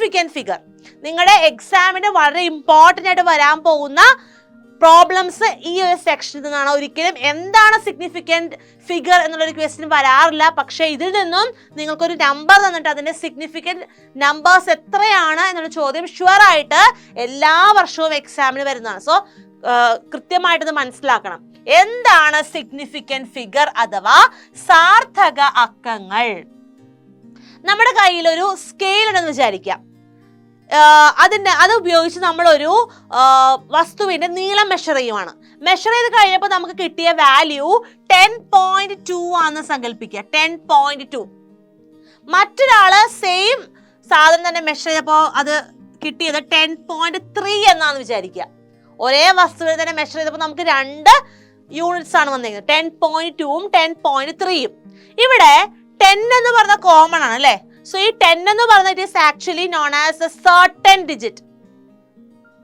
Significant figure. നിങ്ങളുടെ എക്സാമിന് വളരെ ഇമ്പോർട്ടൻ്റ് ആയിട്ട് വരാൻ പോകുന്ന പ്രോബ്ലംസ് ഈ ഒരു സെക്ഷനിൽ നിന്നാണ്. ഒരിക്കലും എന്താണ് സിഗ്നിഫിക്കൻറ്റ് ഫിഗർ എന്നുള്ളൊരു ക്വസ്റ്റ്യൻ വരാറില്ല. പക്ഷേ ഇതിൽ നിന്നും നിങ്ങൾക്കൊരു നമ്പർ തന്നിട്ട് അതിൻ്റെ സിഗ്നിഫിക്കൻറ്റ് നമ്പേഴ്സ് എത്രയാണ് എന്നുള്ള ചോദ്യം ഷുവറായിട്ട് എല്ലാ വർഷവും എക്സാമിന് വരുന്നതാണ്. സോ കൃത്യമായിട്ടത് മനസ്സിലാക്കണം. എന്താണ് സിഗ്നിഫിക്കൻറ്റ് ഫിഗർ അഥവാ സാർത്ഥക അക്കങ്ങൾ? നമ്മുടെ കയ്യിലൊരു സ്കെയിൽ ഉണ്ടെന്ന് വിചാരിക്കാം. അത് ഉപയോഗിച്ച് നമ്മളൊരു വസ്തുവിന്റെ നീളം മെഷർ ചെയ്യുവാണ്. മെഷർ ചെയ്ത് കഴിഞ്ഞപ്പോൾ നമുക്ക് കിട്ടിയ വാല്യൂ 10.2 ആണെന്ന് സങ്കല്പിക്കുക. 10.2. മറ്റൊരാള് സെയിം സാധനം തന്നെ മെഷർ ചെയ്തപ്പോൾ അത് കിട്ടിയത് 10.3 എന്നാന്ന് വിചാരിക്കുക. ഒരേ വസ്തുവിനെ തന്നെ മെഷർ ചെയ്തപ്പോൾ നമുക്ക് 2 യൂണിറ്റ്സ് ആണ് വന്നിരിക്കുന്നത്, 10.2ഉം 10.3ഉം. ഇവിടെ 10 എന്ന് പറഞ്ഞ കോമൺ ആണ് അല്ലേ? സോ ഈ 10 എന്ന് പറഞ്ഞാൽ it is actually known as A certain digit.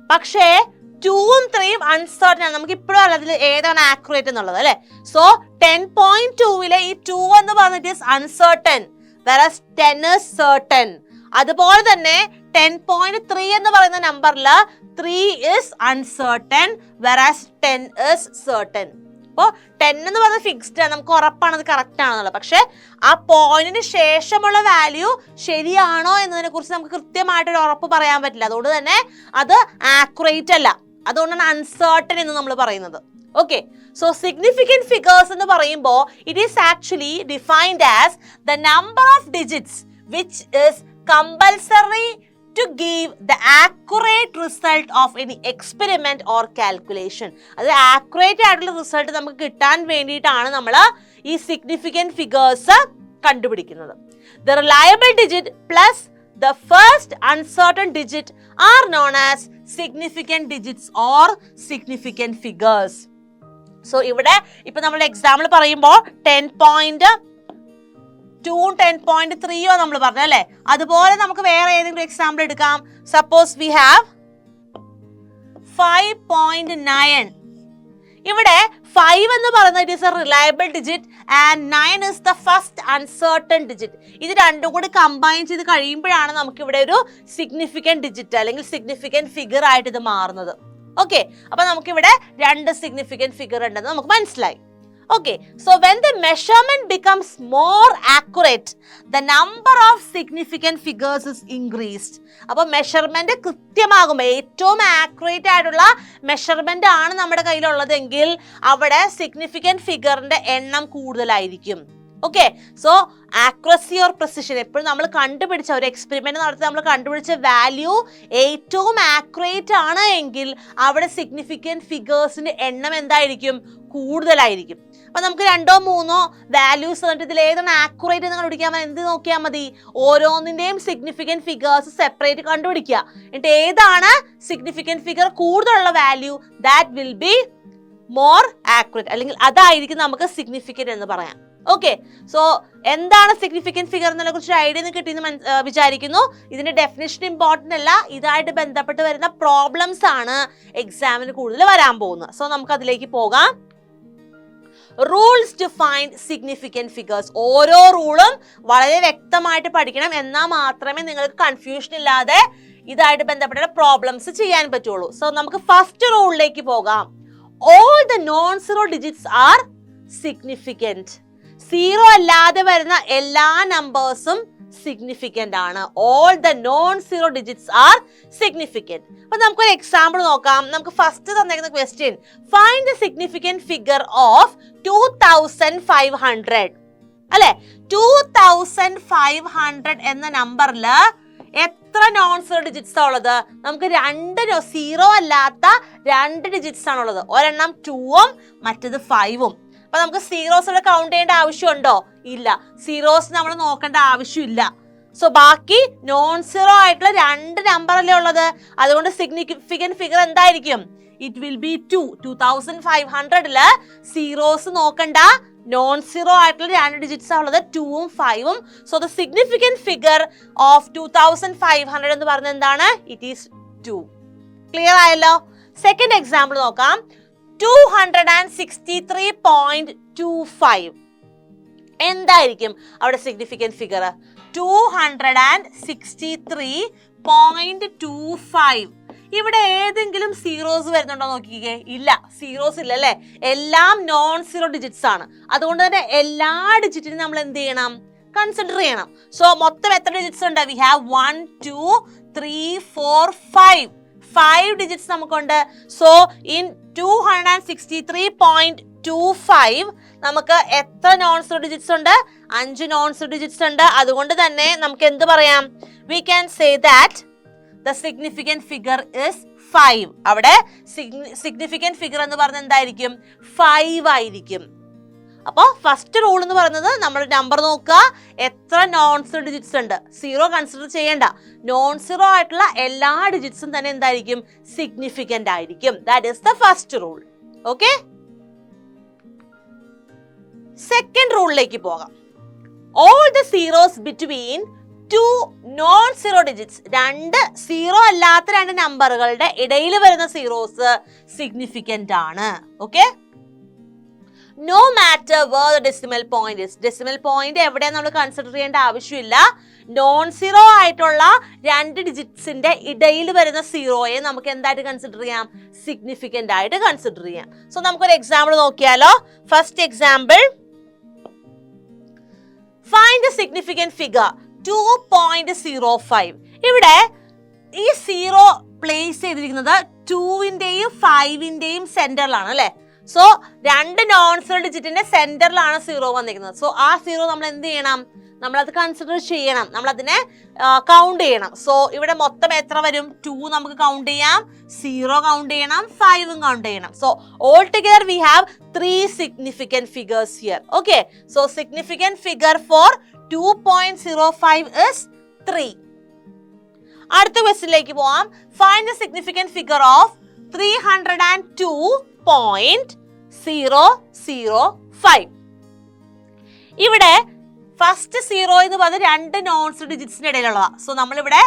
പക്ഷേ 2ഉം 3ഉം അൺസർട്ടൻ ആണ്. നമുക്ക് ഇപ്പോഴും അറിയാം ഏതാണ് ആക്യുറേറ്റ് എന്നുള്ളത് അല്ലേ? സോ 10.2ലെ ഈ 2 എന്ന് പറഞ്ഞിട്ട് is uncertain, whereas 10 is certain. അതുപോലെ തന്നെ 10.3 എന്ന് പറയുന്ന നമ്പറിൽ 3 is uncertain, whereas 10 is certain. അപ്പോൾ 10 എന്ന് പറയുന്നത് ഫിക്സ്ഡ് ആണ്, നമുക്ക് ഉറപ്പാണ് അത് കറക്റ്റ് ആണെന്നുള്ളത്. പക്ഷെ ആ പോയിന്റിന് ശേഷമുള്ള വാല്യൂ ശരിയാണോ എന്നതിനെ കുറിച്ച് നമുക്ക് കൃത്യമായിട്ടൊരു ഉറപ്പ് പറയാൻ പറ്റില്ല. അതുകൊണ്ട് തന്നെ അത് ആക്യുറേറ്റ് അല്ല. അതുകൊണ്ടാണ് അൺസർട്ടൻ എന്ന് നമ്മൾ പറയുന്നത്. ഓക്കെ, സോ സിഗ്നിഫിക്കൻറ്റ് ഫിഗേഴ്സ് എന്ന് പറയുമ്പോൾ it is actually defined as the number of digits which is compulsory to give the accurate result of any experiment or calculation. അത് ആക്യുറേറ്റ് ആയിട്ടുള്ള റിസൾട്ട് നമുക്ക് കിട്ടാൻ വേണ്ടിയിട്ടാണ് നമ്മൾ ഈ സിഗ്നിഫിക്കൻറ്റ് ഫിഗേഴ്സ് കണ്ടുപിടിക്കുന്നത്. The reliable digit plus the first uncertain digit are known as significant digits or significant figures. So ഇവിടെ ഇപ്പൊ നമ്മൾ എക്സാമ്പിൾ പറയുമ്പോൾ 10.2 10.3 നമ്മൾ പറഞ്ഞു അല്ലേ? അതുപോലെ നമുക്ക് വേറെ ഏതെങ്കിലും എക്സാമ്പിൾ എടുക്കാം. Suppose we have 5.9. ഇവിടെ 5 എന്ന് പറയുന്നത് it is A reliable digit and 9 is the first uncertain digit. ഇത് രണ്ടും കൂടി കമ്പൈൻ ചെയ്ത് കഴിയുമ്പോഴാണ് നമുക്ക് ഇവിടെ ഒരു സിഗ്നിഫിക്കൻറ്റ് ഡിജിറ്റ് അല്ലെങ്കിൽ സിഗ്നിഫിക്കൻറ്റ് ഫിഗർ ആയിട്ട് ഇത് മാറുന്നത്. ഓക്കെ, അപ്പൊ നമുക്കിവിടെ 2 സിഗ്നിഫിക്കൻറ്റ് ഫിഗർ ഉണ്ടെന്ന് നമുക്ക് മനസ്സിലായി. Okay, so when the measurement becomes more accurate, the number of significant figures is increased. അപ്പോൾ മെഷർമെന്റ് കൃത്യമാകുമ്പോൾ ഏറ്റവും ആക്യുറേറ്റ് ആയിട്ടുള്ള മെഷർമെന്റ് ആണ് നമ്മുടെ കയ്യിലുള്ളതെങ്കിൽ അവിടെ സിഗ്നിഫിക്കൻറ്റ് ഫിഗറിന്റെ എണ്ണം കൂടുതലായിരിക്കും. Okay, so accuracy or precision എപ്പോഴും നമ്മൾ കണ്ടുപിടിച്ച ഒരു എക്സ്പെരിമെന്റ് നടത്തി നമ്മൾ കണ്ടുപിടിച്ച വാല്യൂ ഏറ്റവും ആക്യുറേറ്റ് ആണ് എങ്കിൽ അവിടെ സിഗ്നിഫിക്കൻറ്റ് ഫിഗേഴ്സിന്റെ എണ്ണം എന്തായിരിക്കും? കൂടുതലായിരിക്കും. അപ്പൊ നമുക്ക് 2 3 വാല്യൂസ് തന്നിട്ട് ഇതിൽ ഏതാണ് ആക്യുറേറ്റ് എന്ന് കണ്ടുപിടിക്കാൻ എന്ത് നോക്കിയാൽ മതി? ഓരോന്നിന്റെയും സിഗ്നിഫിക്കൻറ്റ് ഫിഗേഴ്സ് സെപ്പറേറ്റ് കണ്ടുപിടിക്കുക. എന്നിട്ട് ഏതാണ് സിഗ്നിഫിക്കൻറ്റ് ഫിഗർ കൂടുതലുള്ള value that will be more accurate, അല്ലെങ്കിൽ അതായിരിക്കും നമുക്ക് സിഗ്നിഫിക്കൻറ്റ് എന്ന് പറയാം. ഓക്കെ, സോ എന്താണ് സിഗ്നിഫിക്കൻറ്റ് ഫിഗർ എന്നതിനെ കുറിച്ച് ഐഡിയ കിട്ടിയെന്ന് വിചാരിക്കുന്നു. ഇതിന്റെ ഡെഫിനിഷൻ ഇമ്പോർട്ടൻ്റ് അല്ല, ഇതായിട്ട് ബന്ധപ്പെട്ട് വരുന്ന പ്രോബ്ലംസ് ആണ് എക്സാമിന് കൂടുതൽ വരാൻ പോകുന്നത്. സോ നമുക്ക് അതിലേക്ക് പോകാം. Rules to find significant figures. ഓരോ റൂളും വളരെ വ്യക്തമായിട്ട് പഠിക്കണം, എന്നാൽ മാത്രമേ നിങ്ങൾക്ക് കൺഫ്യൂഷൻ ഇല്ലാതെ ഇതായിട്ട് ബന്ധപ്പെട്ട പ്രോബ്ലംസ് ചെയ്യാൻ പറ്റുള്ളൂ. സോ നമുക്ക് ഫസ്റ്റ് റൂളിലേക്ക് പോകാം. All the non zero digits are significant. Zero അല്ലാതെ വരുന്ന എല്ലാ നമ്പേഴ്സും സിഗ്നിഫിക്കന്റ് ആണ്. All the non zero digits R significant. അപ്പൊ നമുക്കൊരു എക്സാമ്പിൾ നോക്കാം. നമുക്ക് ഫസ്റ്റ് തന്നിരിക്കുന്ന question, find the significant figure of 2500 അല്ലെ? 2500 എന്ന നമ്പറിൽ എത്ര നോൺ സീറോ ഡിജിറ്റ്സ് ഉള്ളത്? നമുക്ക് 2 സീറോ അല്ലാത്ത 2 ഡിജിറ്റ്സ് ആണുള്ളത്. ഒരെണ്ണം 2ഉം മറ്റത് 5ഉം. അപ്പൊ നമുക്ക് സീറോസ് ഇവിടെ കൗണ്ട് ചെയ്യേണ്ട ആവശ്യമുണ്ടോ? ഇല്ല, സീറോസ് നമ്മൾ നോക്കേണ്ട ആവശ്യമില്ല. സോ ബാക്കി നോൺ സീറോ ആയിട്ടുള്ള 2 നമ്പർ അല്ലേ ഉള്ളത്. അതുകൊണ്ട് സിഗ്നിഫിക്കൻറ്റ് ഫിഗർ എന്തായിരിക്കും? It will be 2. 2500 സീറോസ് നോക്കണ്ട, നോൺ സീറോ ആയിട്ടുള്ള 2 ഡിജിറ്റ്സ് ആണ് ഉള്ളത്, 2ഉം 5ഉം. So the significant figure of 2500 എന്ന് പറയുന്നത് എന്താണ്? It is 2. ക്ലിയർ ആയല്ലോ? സെക്കൻഡ് എക്സാമ്പിൾ നോക്കാം. 263.25 എന്തായിരിക്കും അവിടെ സിഗ്നിഫിക്കൻറ്റ് ഫിഗർ? 263 0.25. ഇവിടെ ഏതെങ്കിലും സീറോസ് വരുന്നുണ്ടോ നോക്കിക്കേ, ഇല്ല, സീറോസ് ഇല്ല അല്ലെ, എല്ലാം നോൺ സീറോ ഡിജിറ്റ്സ് ആണ്. അതുകൊണ്ട് തന്നെ എല്ലാ ഡിജിറ്റിനും നമ്മൾ എന്ത് ചെയ്യണം, കൺസിഡർ ചെയ്യണം. സോ മൊത്തം എത്ര ഡിജിറ്റ്സ് ഉണ്ട്? വി ഹാവ് 1 2 3 4 5 ഡിജിറ്റ്സ് നമുക്കുണ്ട്. സോ ഇൻ 263.25 നമുക്ക് എത്ര നോൺ സീറോ ഡിജിറ്റ്സ് ഉണ്ട്? 5 നോൺ സീറോ ഡിജിറ്റ്സ് ഉണ്ട്. അതുകൊണ്ട് തന്നെ നമുക്ക് എന്ത് പറയാം? We can say that the significant figure is 5. അവിടെ significant figure എന്ന് പറഞ്ഞാൽ എന്തായിരിക്കും? 5 ആയിരിക്കും. അപ്പോൾ ഫസ്റ്റ് റൂൾ എന്ന് പറയുന്നത് നമ്മൾ നമ്പർ നോക്കുക, എത്ര നോൺ സീറോ ഡിജിറ്റ്സ് ഉണ്ട്. സീറോ കൺസിഡർ ചെയ്യേണ്ട, നോൺ സീറോ ആയിട്ടുള്ള എല്ലാ ഡിജിറ്റ്സും തന്നെ എന്തായിരിക്കും? സിഗ്നിഫിക്കന്റ് ആയിരിക്കും. That is the first rule. Okay, second റൂളിലേക്ക് പോകാം. All the zeros between 2 non zero digits, രണ്ട് സീറോ അല്ലാത്ത രണ്ട് നമ്പറുകളുടെ ഇടയിൽ വരുന്ന സീറോസ് സിഗ്നിഫിക്കന്റ് ആണ്. Okay, no matter where the decimal point is. Decimal point എവിടെ നമ്മൾ കൺസിഡർ ചെയ്യേണ്ട ആവശ്യമില്ല. നോൺ സീറോ ആയിട്ടുള്ള രണ്ട് ഡിജിറ്റ്സിന്റെ ഇടയിൽ വരുന്ന സീറോയെ നമുക്ക് എന്തായിട്ട് കൺസിഡർ ചെയ്യാം? സിഗ്നിഫിക്കന്റ് ആയിട്ട് കൺസിഡർ ചെയ്യാം. സോ നമുക്കൊരു എക്സാമ്പിൾ നോക്കിയാലോ. First example, find the significant figure 2.05. ഇവിടെ ഈ സീറോ പ്ലേസ് ചെയ്തിരിക്കുന്നത് 2-ന്റെയും 5-ന്റെയും സെന്ററിലാണ് അല്ലെ. സോ രണ്ട് നോൺ സീറോ ഡിജിറ്റിന്റെ സെന്ററിലാണ് സീറോ വന്നിരിക്കുന്നത്. സോ ആ സീറോ നമ്മൾ എന്ത് ചെയ്യണം? നമ്മളത് കൺസിഡർ ചെയ്യണം, നമ്മളതിനെ കൗണ്ട് ചെയ്യണം. സോ ഇവിടെ മൊത്തം എത്ര വരും? 2 നമുക്ക് കൗണ്ട് ചെയ്യാം, 0 കൗണ്ട് ചെയ്യണം, 5 കൗണ്ട് ചെയ്യണം. So all together we have 3 significant figures here. Okay, so significant figure for 2.05 is 3. അടുത്ത ക്വസ്റ്റ്യനിലേക്ക് പോവാം. Find the significant figure of 302.005. ഇവിടെ ഫസ്റ്റ് സീറോ എന്ന് പറഞ്ഞ രണ്ട് നോൺസ് ഡിജിറ്റ്സിന്റെ ഇടയിലുള്ളതാ. സോ നമ്മളിവിടെ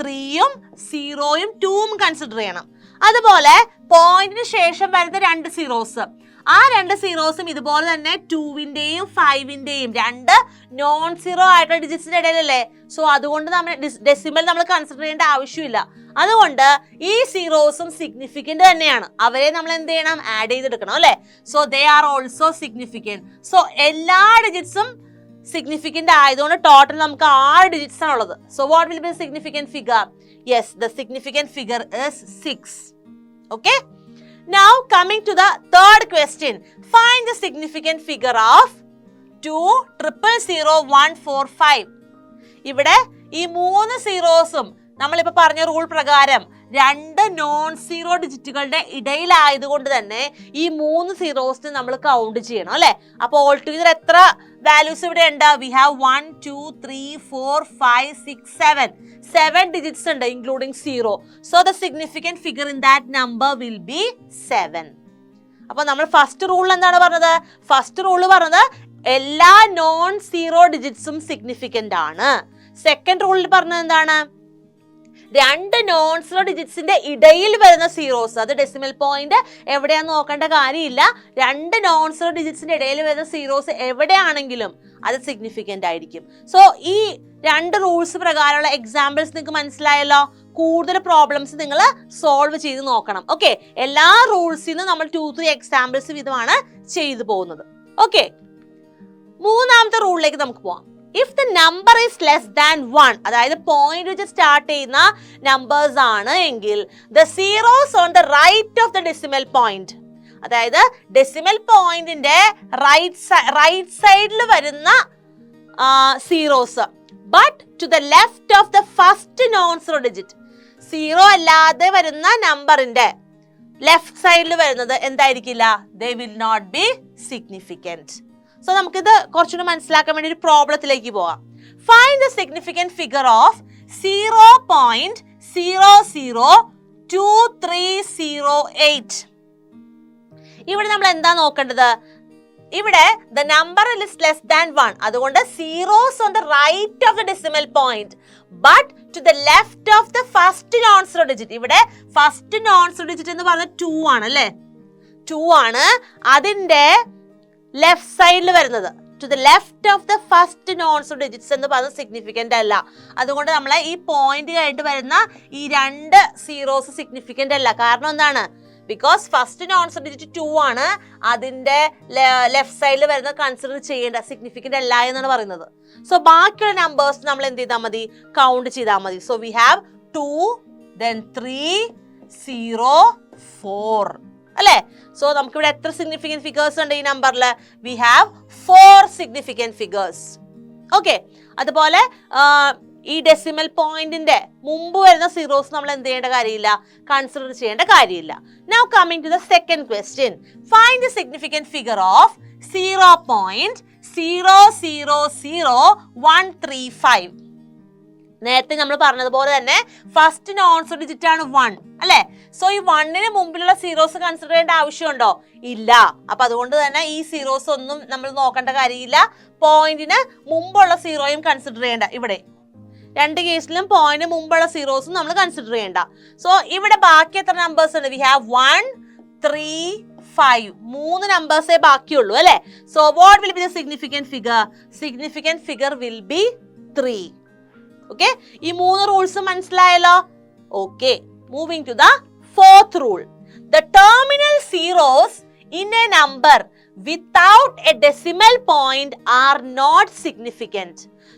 3-ഉം 0-യും 2-ഉം കൺസിഡർ ചെയ്യണം. അതുപോലെ പോയിന്റിന് ശേഷം വരുന്ന രണ്ട് സീറോസ്, ആ രണ്ട് സീറോസും ഇതുപോലെ തന്നെ 2-ന്റെയും 5-ന്റെയും രണ്ട് നോൺ സീറോ ആയിട്ടുള്ള ഡിജിറ്റ്സിന്റെ ഇടയിലല്ലേ. സോ അതുകൊണ്ട് നമ്മൾ ഡെസിമൽ നമ്മൾ കൺസിഡർ ചെയ്യേണ്ട ആവശ്യമില്ല. അതുകൊണ്ട് ഈ സീറോസും സിഗ്നിഫിക്കന്റ് തന്നെയാണ്. അവരെ നമ്മൾ എന്ത് ചെയ്യണം? ആഡ് ചെയ്തെടുക്കണം അല്ലെ. So they are also significant. So എല്ലാ ഡിജിറ്റ്സും സിഗ്നിഫിക്കന്റ് ആയതുകൊണ്ട് ടോട്ടൽ നമുക്ക് 6 ഡിജിറ്റ്സ് ആണുള്ളത്. So what will B significant figure? Yes, the significant figure is 6. Okay, now coming to the third question, find the significant figure of 2000145. ഇവിടെ ഈ 3 സീറോസും നമ്മളിപ്പോ പറഞ്ഞ rule പ്രകാരം രണ്ട് നോൺ സീറോ ഡിജിറ്റുകളുടെ ഇടയിലായതുകൊണ്ട് തന്നെ ഈ 3 സീറോസിന് നമ്മൾ കൗണ്ട് ചെയ്യണം അല്ലെ. അപ്പൊ ഓൾ ടുഗദർ എത്ര വാല്യൂസ് ഇവിടെ ഉണ്ട്? വി ഹാവ് 1 2 3 4 5 6 7 ഡിജിറ്റ്സ് ഉണ്ട് including 0. So the significant figure in that number will be 7. അപ്പൊ നമ്മൾ ഫസ്റ്റ് റൂളിൽ എന്താണ് പറഞ്ഞത്? ഫസ്റ്റ് റൂള് പറഞ്ഞത് എല്ലാ നോൺ സീറോ ഡിജിറ്റ്സും സിഗ്നിഫിക്കന്റ് ആണ്. സെക്കൻഡ് റൂളിൽ പറഞ്ഞത് എന്താണ്? രണ്ട് നോൺ സീറോ ഡിജിറ്റ്സിന്റെ ഇടയിൽ വരുന്ന സീറോസ്, അത് ഡെസിമൽ പോയിന്റ് എവിടെയാന്ന് നോക്കേണ്ട കാര്യമില്ല. രണ്ട് നോൺ സീറോ ഡിജിറ്റ്സിന്റെ ഇടയിൽ വരുന്ന സീറോസ് എവിടെയാണെങ്കിലും അത് സിഗ്നിഫിക്കന്റ് ആയിരിക്കും. സോ ഈ രണ്ട് റൂൾസ് പ്രകാരമുള്ള എക്സാമ്പിൾസ് നിങ്ങൾക്ക് മനസ്സിലായല്ലോ. കൂടുതൽ പ്രോബ്ലംസ് നിങ്ങൾ സോൾവ് ചെയ്ത് നോക്കണം. ഓക്കെ, എല്ലാ റൂൾസിൽ നിന്നും നമ്മൾ 2-3 എക്സാമ്പിൾസ് വീതമാണ് ചെയ്തു പോകുന്നത്. ഓക്കെ, മൂന്നാമത്തെ റൂളിലേക്ക് നമുക്ക് പോവാം. If the number is less than 1, അതായത് പോയിന്റ് വെച്ച് സ്റ്റാർട്ട് ചെയ്യുന്ന നമ്പേഴ്സ് ആണ് എങ്കിൽ the zeros on the right of the decimal point, അതായത് ഡെസിമൽ പോയിന്റിന്റെ റൈറ്റ് സൈഡിൽ വരുന്ന zeros, but to the left of the first non zero digit, zero അല്ലാതെ വരുന്ന നമ്പറിന്റെ ലെഫ്റ്റ് സൈഡിൽ വരുന്നത് എന്തായിരിക്കില്ല? They will not be significant. So നമുക്കിത് കുറച്ചുകൂടി മനസ്സിലാക്കാൻ വേണ്ടി ഒരു പ്രോബ്ലത്തിലേക്ക് പോവാം. Find the significant figure of 0.002308. ഇവിടെ നമ്മൾ എന്താ നോക്കേണ്ടത്? ഇവിടെ the number is less than 1, അതുകൊണ്ട് zeros on the right of the decimal point but to the left of the first non zero digit. ഇവിടെ first non zero digit എന്ന് പറഞ്ഞാൽ 2 ആണ് അല്ലേ? 2 ആണ്. അതിന്റെ ലെഫ്റ്റ് സൈഡിൽ വരുന്നത് to the left of the first non digits എന്ന് പറയുന്നത് സിഗ്നിഫിക്കന്റ് അല്ല. അതുകൊണ്ട് നമ്മളെ ഈ പോയിന്റ് കഴിഞ്ഞിട്ട് വരുന്ന ഈ രണ്ട് സീറോസ് സിഗ്നിഫിക്കന്റ് അല്ല. കാരണം എന്താണ്? ബിക്കോസ് ഫസ്റ്റ് നോൺസ് ഡിജിറ്റ് 2 ആണ്, അതിന്റെ ലെഫ്റ്റ് സൈഡിൽ വരുന്നത് കൺസിഡർ ചെയ്യേണ്ട, സിഗ്നിഫിക്കന്റ് അല്ല എന്നാണ് പറയുന്നത്. സോ ബാക്കിയുള്ള നമ്പേഴ്സ് നമ്മൾ എന്ത് ചെയ്താൽ മതി? കൗണ്ട് ചെയ്താൽ മതി. സോ വി ഹാവ് 2, then 3, 0, 4 അല്ലേ? സോ നമുക്കിവിടെ എത്ര സിഗ്നിഫിക്കന്റ് ഫിഗേഴ്സ് ഉണ്ട് ഈ നമ്പറിൽ? We have 4 significant figures. Okay, അതുപോലെ ഈ ഡെസിമൽ പോയിന്റിന്റെ മുമ്പ് വരുന്ന സീറോസ് നമ്മൾ എന്ത് ചെയ്യേണ്ട കാര്യമില്ല, കൺസിഡർ ചെയ്യേണ്ട കാര്യമില്ല. Now coming to the second question, find the significant figure of 0.0000135. നേരത്തെ നമ്മൾ പറഞ്ഞതുപോലെ തന്നെ ഫസ്റ്റ് നോൺസ് ഡിജിറ്റ് ആണ് 1 അല്ലെ? സോ ഈ 1ന് മുമ്പിലുള്ള സീറോസ് കൺസിഡർ ചെയ്യേണ്ട ആവശ്യമുണ്ടോ? ഇല്ല. അപ്പൊ അതുകൊണ്ട് തന്നെ ഈ സീറോസ് ഒന്നും നമ്മൾ നോക്കേണ്ട കാര്യമില്ല. പോയിന്റിന് മുമ്പുള്ള സീറോയും കൺസിഡർ ചെയ്യേണ്ട. ഇവിടെ രണ്ട് കേസിലും പോയിന്റിന് മുമ്പുള്ള സീറോസും നമ്മൾ കൺസിഡർ ചെയ്യേണ്ട. സോ ഇവിടെ ബാക്കി എത്ര നമ്പേഴ്സ് ഉണ്ട്? We have 1, 3, 5. 3 നമ്പേഴ്സേ ബാക്കിയുള്ളൂ അല്ലെ? So what will be the significant figure? Significant figure will be 3. Okay, ഈ 3 റൂൾസ് മനസ്സിലായല്ലോ? Okay, moving to the fourth rule. The terminal zeros in a number without a decimal point are not significant.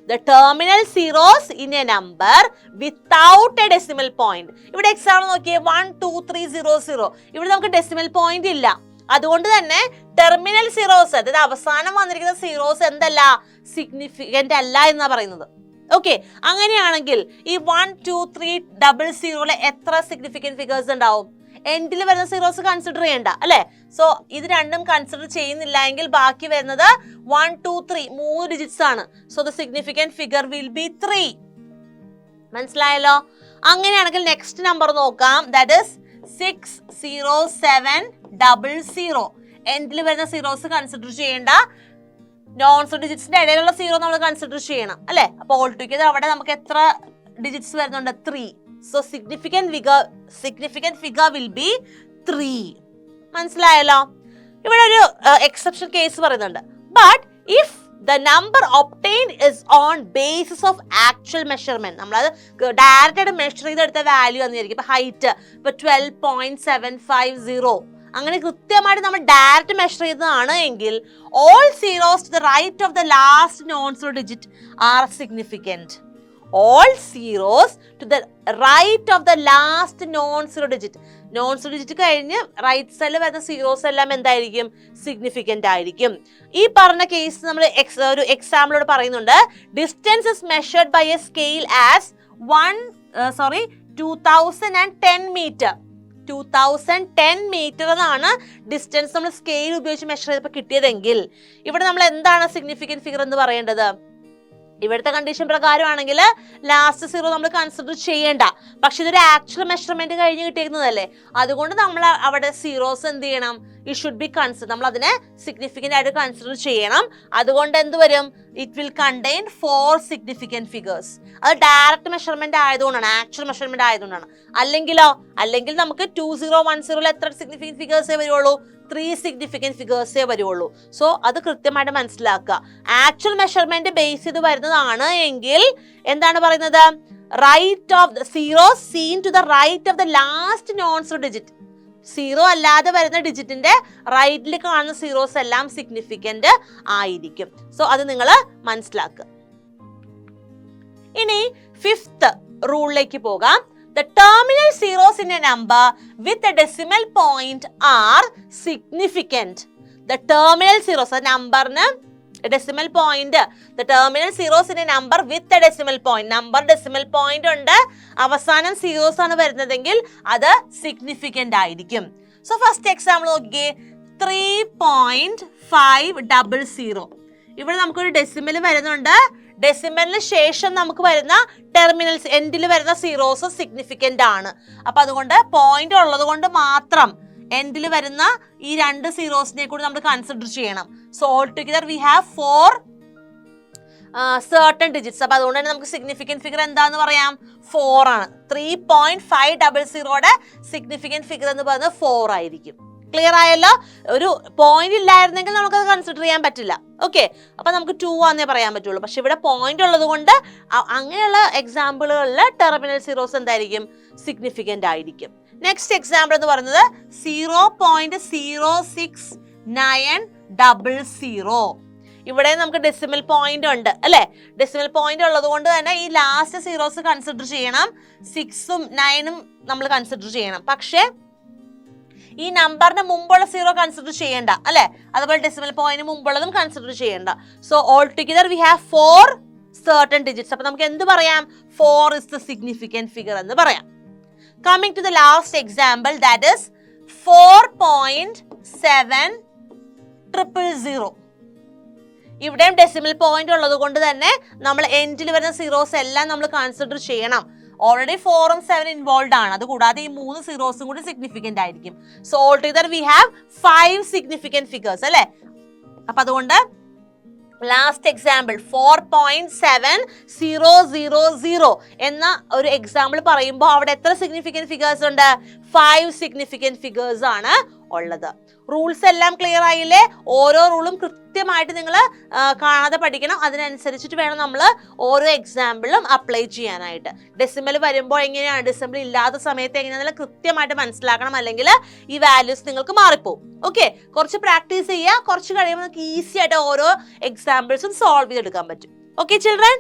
The terminal zeros in a number without a decimal point. ഇവിടെ example നോക്കിയേ, 1, 2, 3, 0, 0. ഇവിടെ നമുക്ക് decimal point ഇല്ല. അതുകൊണ്ട് തന്നെ terminal zeros, അതായത് അവസാനം വന്നിരിക്കുന്ന സീറോസ് എന്തല്ല? സിഗ്നിഫിക്കന്റ് അല്ല എന്നാ പറയുന്നത്. ഓക്കെ, അങ്ങനെയാണെങ്കിൽ ഈ 1, 2, 3, 0 എത്ര സിഗ്നിഫിക്കന്റ് ഫിഗേഴ്സ് ഉണ്ടാവും? എൻഡിൽ വരുന്ന സീറോസ് കൺസിഡർ ചെയ്യണ്ട അല്ലെ? സോ ഇത് രണ്ടും കൺസിഡർ ചെയ്യുന്നില്ല എങ്കിൽ ബാക്കി വരുന്നത് 1, 2, 3 3 ഡിജിറ്റ്സ് ആണ്. So the significant figure will be 3. മനസ്സിലായല്ലോ? അങ്ങനെയാണെങ്കിൽ നെക്സ്റ്റ് നമ്പർ നോക്കാം, ദാറ്റ് ഇസ് 60700. എൻഡിൽ വരുന്ന സീറോസ് കൺസിഡർ ചെയ്യേണ്ട, നോൺസ് ഡിജിറ്റ്സിന്റെ ഇടയിലുള്ള സീറോ നമ്മൾ കൺസിഡർ ചെയ്യണം അല്ലെ? അപ്പൊ ഓൾ ടുഗദർ അവിടെ നമുക്ക് എത്ര ഡിജിറ്റ്സ് വരുന്നുണ്ട്? 3. So significant figure will be 3. മനസ്സിലായല്ലോ? ഇവിടെ ഒരു എക്സെപ്ഷൻ കേസ് പറയുന്നുണ്ട്. But if the number obtained is on basis of actual measurement, നമ്മളത് ഡയറക്റ്റ് ആയിട്ട് മെഷർ ചെയ്തെടുത്ത വാല്യൂ വന്നിരിക്കും. ഇപ്പൊ ഹൈറ്റ് ഇപ്പൊ 12.750, അങ്ങനെ കൃത്യമായിട്ട് നമ്മൾ ഡയറക്റ്റ് മെഷർ ചെയ്തതാണ് എങ്കിൽ all zeros to the right of the last non zero digit are significant. All zeros to the right of the last non-zero digit. Non-zero digit കഴിഞ്ഞ് റൈറ്റ് സൈഡിൽ വരുന്ന സീറോസ് എല്ലാം എന്തായിരിക്കും? സിഗ്നിഫിക്കന്റ് ആയിരിക്കും. ഈ പറഞ്ഞ കേസ് നമ്മൾ ഒരു എക്സാമ്പിളോട് പറയുന്നുണ്ട്. Distance is measured by a scale as 2010 metre. 2010 metre എന്നാണ് ഡിസ്റ്റൻസ് നമ്മൾ സ്കെയിൽ ഉപയോഗിച്ച് മെഷർ ചെയ്തപ്പോൾ കിട്ടിയതെങ്കിൽ ഇവിടെ നമ്മൾ എന്താണ് സിഗ്നിഫിക്കന്റ് ഫിഗർ എന്ന് പറയേണ്ടത്? ഇവിടുത്തെ കണ്ടീഷൻ പ്രകാരമാണെങ്കിൽ ലാസ്റ്റ് സീറോ നമ്മൾ കൺസിഡർ ചെയ്യേണ്ട. പക്ഷെ ഇതൊരു ആക്ച്വൽ മെഷർമെന്റ് കഴിഞ്ഞ് കിട്ടിയിരുന്നതല്ലേ, അതുകൊണ്ട് നമ്മൾ അവിടെ സീറോസ് എന്ത് ചെയ്യണം? ഇറ്റ് ഷുഡ് ബി കൺസിഡർ, നമ്മൾ അതിനെ സിഗ്നിഫിക്കന്റ് ആയിട്ട് കൺസിഡർ ചെയ്യണം. അതുകൊണ്ട് എന്ത് വരും? It will contain 4 significant figures. അത് ഡയറക്റ്റ് മെഷർമെന്റ് ആയതുകൊണ്ടാണ്, ആക്ച്വൽ മെഷർമെന്റ് ആയതുകൊണ്ടാണ്. അല്ലെങ്കിൽ നമുക്ക് 2010 എത്ര സിഗ്നിഫിക്കന്റ് ഫിഗേഴ്സേ വരുള്ളൂ? 3 സിഗ്നിഫിക്കന്റ് ഫിഗേഴ്സേ വരുള്ളൂ. സോ അത് കൃത്യമായിട്ട് മനസ്സിലാക്കുക. ആക്ച്വൽ മെഷർമെന്റ് ബേസ് ചെയ്ത് വരുന്നതാണ് എങ്കിൽ എന്താണ് പറയുന്നത്? Right of the zero seen to the right of the last non zero digit. Zero അല്ലാതെ വരുന്ന ഡിജിറ്റിന്റെ റൈറ്റിൽ കാണുന്ന സീറോസ് എല്ലാം സിഗ്നിഫിക്കന്റ് ആയിരിക്കും. സോ അത് നിങ്ങൾ മനസ്സിലാക്കുക. ഇനി 5th റൂളിലേക്ക് പോകാം. The terminal zeros in a number with a decimal point are significant. The terminal zeros, a number na decimal point. The terminal zeros in a number with a decimal point. Number decimal point ഉണ്ട്, അവസാനം zeros ആണ് വരുന്നതെങ്കിൽ അത് significant ആയിരിക്കും. So first example നോക്കിയേ, 3.500. ഇവിടെ നമുക്കൊരു decimal വരുന്നുണ്ട്. ഡെസിമലിന് ശേഷം നമുക്ക് വരുന്ന ടെർമിനൽസ് എൻഡിൽ വരുന്ന സീറോസ് സിഗ്നിഫിക്കന്റ് ആണ്. അപ്പൊ അതുകൊണ്ട് പോയിന്റ് ഉള്ളത് കൊണ്ട് മാത്രം എൻഡിൽ വരുന്ന ഈ 2 സീറോസിനെ കൂടി നമ്മൾ കൺസിഡർ ചെയ്യണം. So all together we have 4 certain digits. അപ്പൊ അതുകൊണ്ട് തന്നെ നമുക്ക് സിഗ്നിഫിക്കന്റ് ഫിഗർ എന്താന്ന് പറയാം? 4 ആണ്. 3.500 സിഗ്നിഫിക്കന്റ് ഫിഗർ എന്ന് പറയുന്നത് 4 ആയിരിക്കും. ക്ലിയർ ആയല്ലോ? ഒരു പോയിന്റ് ഇല്ലായിരുന്നെങ്കിൽ നമുക്കത് കൺസിഡർ ചെയ്യാൻ പറ്റില്ല. ഓക്കെ, അപ്പൊ നമുക്ക് 2 ആണെന്നേ പറയാൻ പറ്റുള്ളൂ. പക്ഷെ ഇവിടെ പോയിന്റ് ഉള്ളത് കൊണ്ട് അങ്ങനെയുള്ള എക്സാമ്പിളുകളിൽ ടെർമിനൽ സീറോസ് എന്തായിരിക്കും? സിഗ്നിഫിക്കന്റ് ആയിരിക്കും. നെക്സ്റ്റ് എക്സാമ്പിൾ എന്ന് പറയുന്നത് 0.069000. ഇവിടെ നമുക്ക് ഡെസിമൽ പോയിന്റ് ഉണ്ട് അല്ലെ? ഡെസിമൽ പോയിന്റ് ഉള്ളത് കൊണ്ട് തന്നെ ഈ ലാസ്റ്റ് സീറോസ് കൺസിഡർ ചെയ്യണം. 6ഉം 9ഉം നമ്മൾ കൺസിഡർ ചെയ്യണം. പക്ഷെ ഈ നമ്പറിന് മുമ്പുള്ള സീറോ കൺസിഡർ ചെയ്യേണ്ട അല്ലെ? അതുപോലെ ഡെസിമൽ പോയിന്റ് മുമ്പുള്ളതും കൺസിഡർ ചെയ്യേണ്ട. So all together we have 4 certain digits. അപ്പൊ നമുക്ക് എന്ത് പറയാം? 4 is the significant figure എന്ന് പറയാം. Coming to the last example, that is 4.7000. ഇവിടെയും ഡെസിമൽ പോയിന്റ് ഉള്ളത് കൊണ്ട് തന്നെ നമ്മൾ എൻഡിൽ വരുന്ന സീറോസ് എല്ലാം നമ്മൾ കൺസിഡർ ചെയ്യണം. ഓൾറെഡി 4ഉം 7 ഇൻവോൾവ് ആണ്. അതുകൂടാതെ ഈ 3 സീറോസും കൂടി സിഗ്നിഫിക്കന്റ് ആയിരിക്കും. So all together we have 5 significant figures അല്ലെ? അപ്പൊ അതുകൊണ്ട് ലാസ്റ്റ് എക്സാമ്പിൾ 4.7000 എന്ന ഒരു എക്സാമ്പിൾ പറയുമ്പോൾ അവിടെ എത്ര സിഗ്നിഫിക്കന്റ് ഫിഗേഴ്സ് ഉണ്ട്? 5 സിഗ്നിഫിക്കന്റ് ഫിഗേഴ്സ് ആണ് ഉള്ളത്. റൂൾസ് എല്ലാം ക്ലിയർ ആയില്ലേ? ഓരോ റൂളും കൃത്യമായിട്ട് നിങ്ങൾ കാണാതെ പഠിക്കണം. അതിനനുസരിച്ചിട്ട് വേണം നമ്മൾ ഓരോ എക്സാമ്പിളും അപ്ലൈ ചെയ്യാനായിട്ട്. ഡെസിമൽ വരുമ്പോൾ എങ്ങനെയാണ്, ഡെസിമൽ ഇല്ലാത്ത സമയത്ത് എങ്ങനെയാണെന്ന് കൃത്യമായിട്ട് മനസ്സിലാക്കണം. അല്ലെങ്കിൽ ഈ വാല്യൂസ് നിങ്ങൾക്ക് മാറിപ്പോകും. ഓക്കെ, കുറച്ച് പ്രാക്ടീസ് ചെയ്യുക. കുറച്ച് കഴിയുമ്പോൾ നമുക്ക് ഈസി ആയിട്ട് ഓരോ എക്സാമ്പിൾസും സോൾവ് ചെയ്തെടുക്കാൻ പറ്റും. ഓക്കെ ചിൽഡ്രൻ,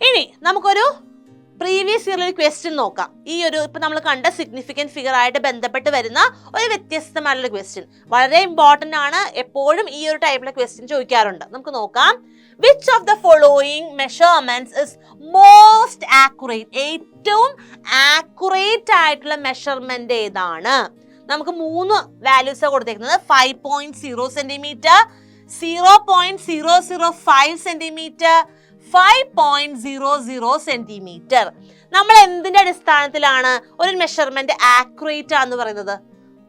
ഇനി നമുക്കൊരു പ്രീവിയസ് ഇയറിൽ ക്വസ്റ്റ്യൻ നോക്കാം. ഈ ഒരു ഇപ്പൊ നമ്മൾ കണ്ട സിഗ്നിഫിക്കന്റ് ഫിഗർ ആയിട്ട് ബന്ധപ്പെട്ട് വരുന്ന ഒരു വ്യത്യസ്തമായിട്ടുള്ള ക്വസ്റ്റ്യൻ വളരെ ഇമ്പോർട്ടന്റ് ആണ്. എപ്പോഴും ഈ ഒരു ടൈപ്പിലെ ക്വസ്റ്റ്യൻ ചോദിക്കാറുണ്ട്. നമുക്ക് നോക്കാം. Which of the following measurements is most accurate? ഏറ്റവും ആക്യുറേറ്റ് ആയിട്ടുള്ള മെഷർമെന്റ് ഏതാണ്? നമുക്ക് 3 വാല്യൂസ് കൊടുത്തേക്കുന്നത്. 5.0 സെന്റിമീറ്റർ, 0.005 സെന്റിമീറ്റർ, 5.00 സെന്റിമീറ്റർ. നമ്മൾ എന്തിന്റെ അടിസ്ഥാനത്തിലാണ് ഒരു മെഷർമെന്റ് ആക്യുറേറ്റ് ആണെന്ന് പറയുന്നത്?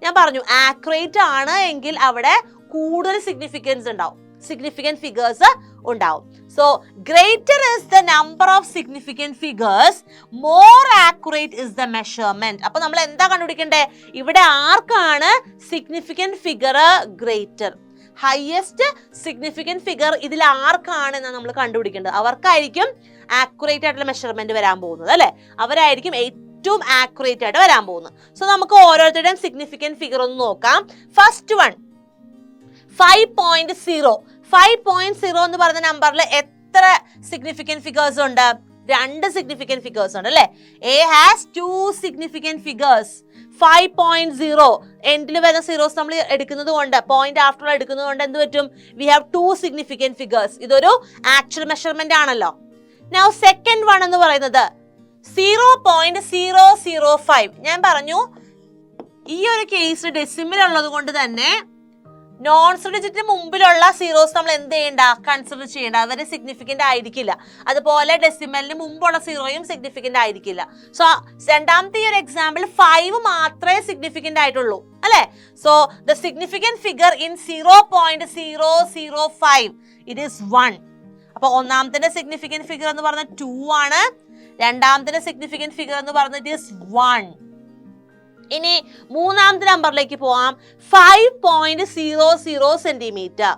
ഞാൻ പറഞ്ഞു ആക്യുറേറ്റ് ആണ് എങ്കിൽ അവിടെ കൂടുതൽ സിഗ്നിഫിക്കൻസ് ഉണ്ടാവും, സിഗ്നിഫിക്കന്റ് ഫിഗേഴ്സ് ഉണ്ടാവും. So greater is the number of significant figures, more accurate is the measurement. അപ്പൊ നമ്മൾ എന്താ കണ്ടുപിടിക്കണ്ടേ? ഇവിടെ ആർക്കാണ് significant figure greater? Highest significant figure ഇതിൽ ആർക്കാണ് എന്ന് നമ്മൾ കണ്ടുപിടിക്കേണ്ടത്. അവർക്കായിരിക്കും ആക്യുറേറ്റ് ആയിട്ടുള്ള മെഷർമെന്റ് വരാൻ പോകുന്നത് അല്ലെ? അവരായിരിക്കും ഏറ്റവും ആക്യുറേറ്റ് ആയിട്ട് വരാൻ പോകുന്നത്. സോ നമുക്ക് ഓരോരുത്തരുടെയും സിഗ്നിഫിക്കന്റ് ഫിഗർ ഒന്ന് നോക്കാം. First one 5.0. 5.0 എന്ന് പറയുന്ന നമ്പറിൽ എത്ര സിഗ്നിഫിക്കന്റ് ഫിഗേഴ്സ് ഉണ്ട്? 2 സിഗ്നിഫിക്കന്റ് ഫിഗേഴ്സ് ഉണ്ട് അല്ലെ? A has 2 significant figures. 5.0 എൻഡിൽ വരുന്ന സീറോസ് നമ്മൾ എടുക്കുന്നത് കൊണ്ട്, പോയിന്റ് ആഫ്റ്റർ എടുക്കുന്നത് കൊണ്ട് എന്ത് പറ്റും? We have 2 significant figures. ഇതൊരു ആക്ച്വൽ മെഷർമെന്റ് ആണല്ലോ. നൗ സെക്കൻഡ് വൺ എന്ന് പറയുന്നത് 0.005. ഞാൻ പറഞ്ഞു ഈ ഒരു കേസ് ഡെസിമൽ ഉള്ളത് കൊണ്ട് തന്നെ നോൺസ് ഡിജിറ്റിന് മുമ്പിലുള്ള സീറോസ് നമ്മൾ എന്ത് ചെയ്യണ്ട? കൺസിഡർ ചെയ്യേണ്ട. അവരെ സിഗ്നിഫിക്കന്റ് ആയിരിക്കില്ല. അതുപോലെ ഡെസിമലിന് മുമ്പുള്ള സീറോയും സിഗ്നിഫിക്കന്റ് ആയിരിക്കില്ല. സോ രണ്ടാമത്തെ ഈ ഒരു എക്സാമ്പിൾ 5 മാത്രമേ സിഗ്നിഫിക്കന്റ് ആയിട്ടുള്ളൂ അല്ലെ? So the significant figure in 0.005 it is 1. അപ്പൊ ഒന്നാമത്തെ സിഗ്നിഫിക്കന്റ് ഫിഗർ എന്ന് പറഞ്ഞാൽ 2 ആണ്. രണ്ടാമത്തെ സിഗ്നിഫിക്കന്റ് ഫിഗർ എന്ന് പറഞ്ഞാൽ ഇറ്റ് ഈസ് 1. ഇനി മൂന്നാമത്തെ നമ്പറിലേക്ക് പോവാം. 5.00 സെന്റിമീറ്റർ.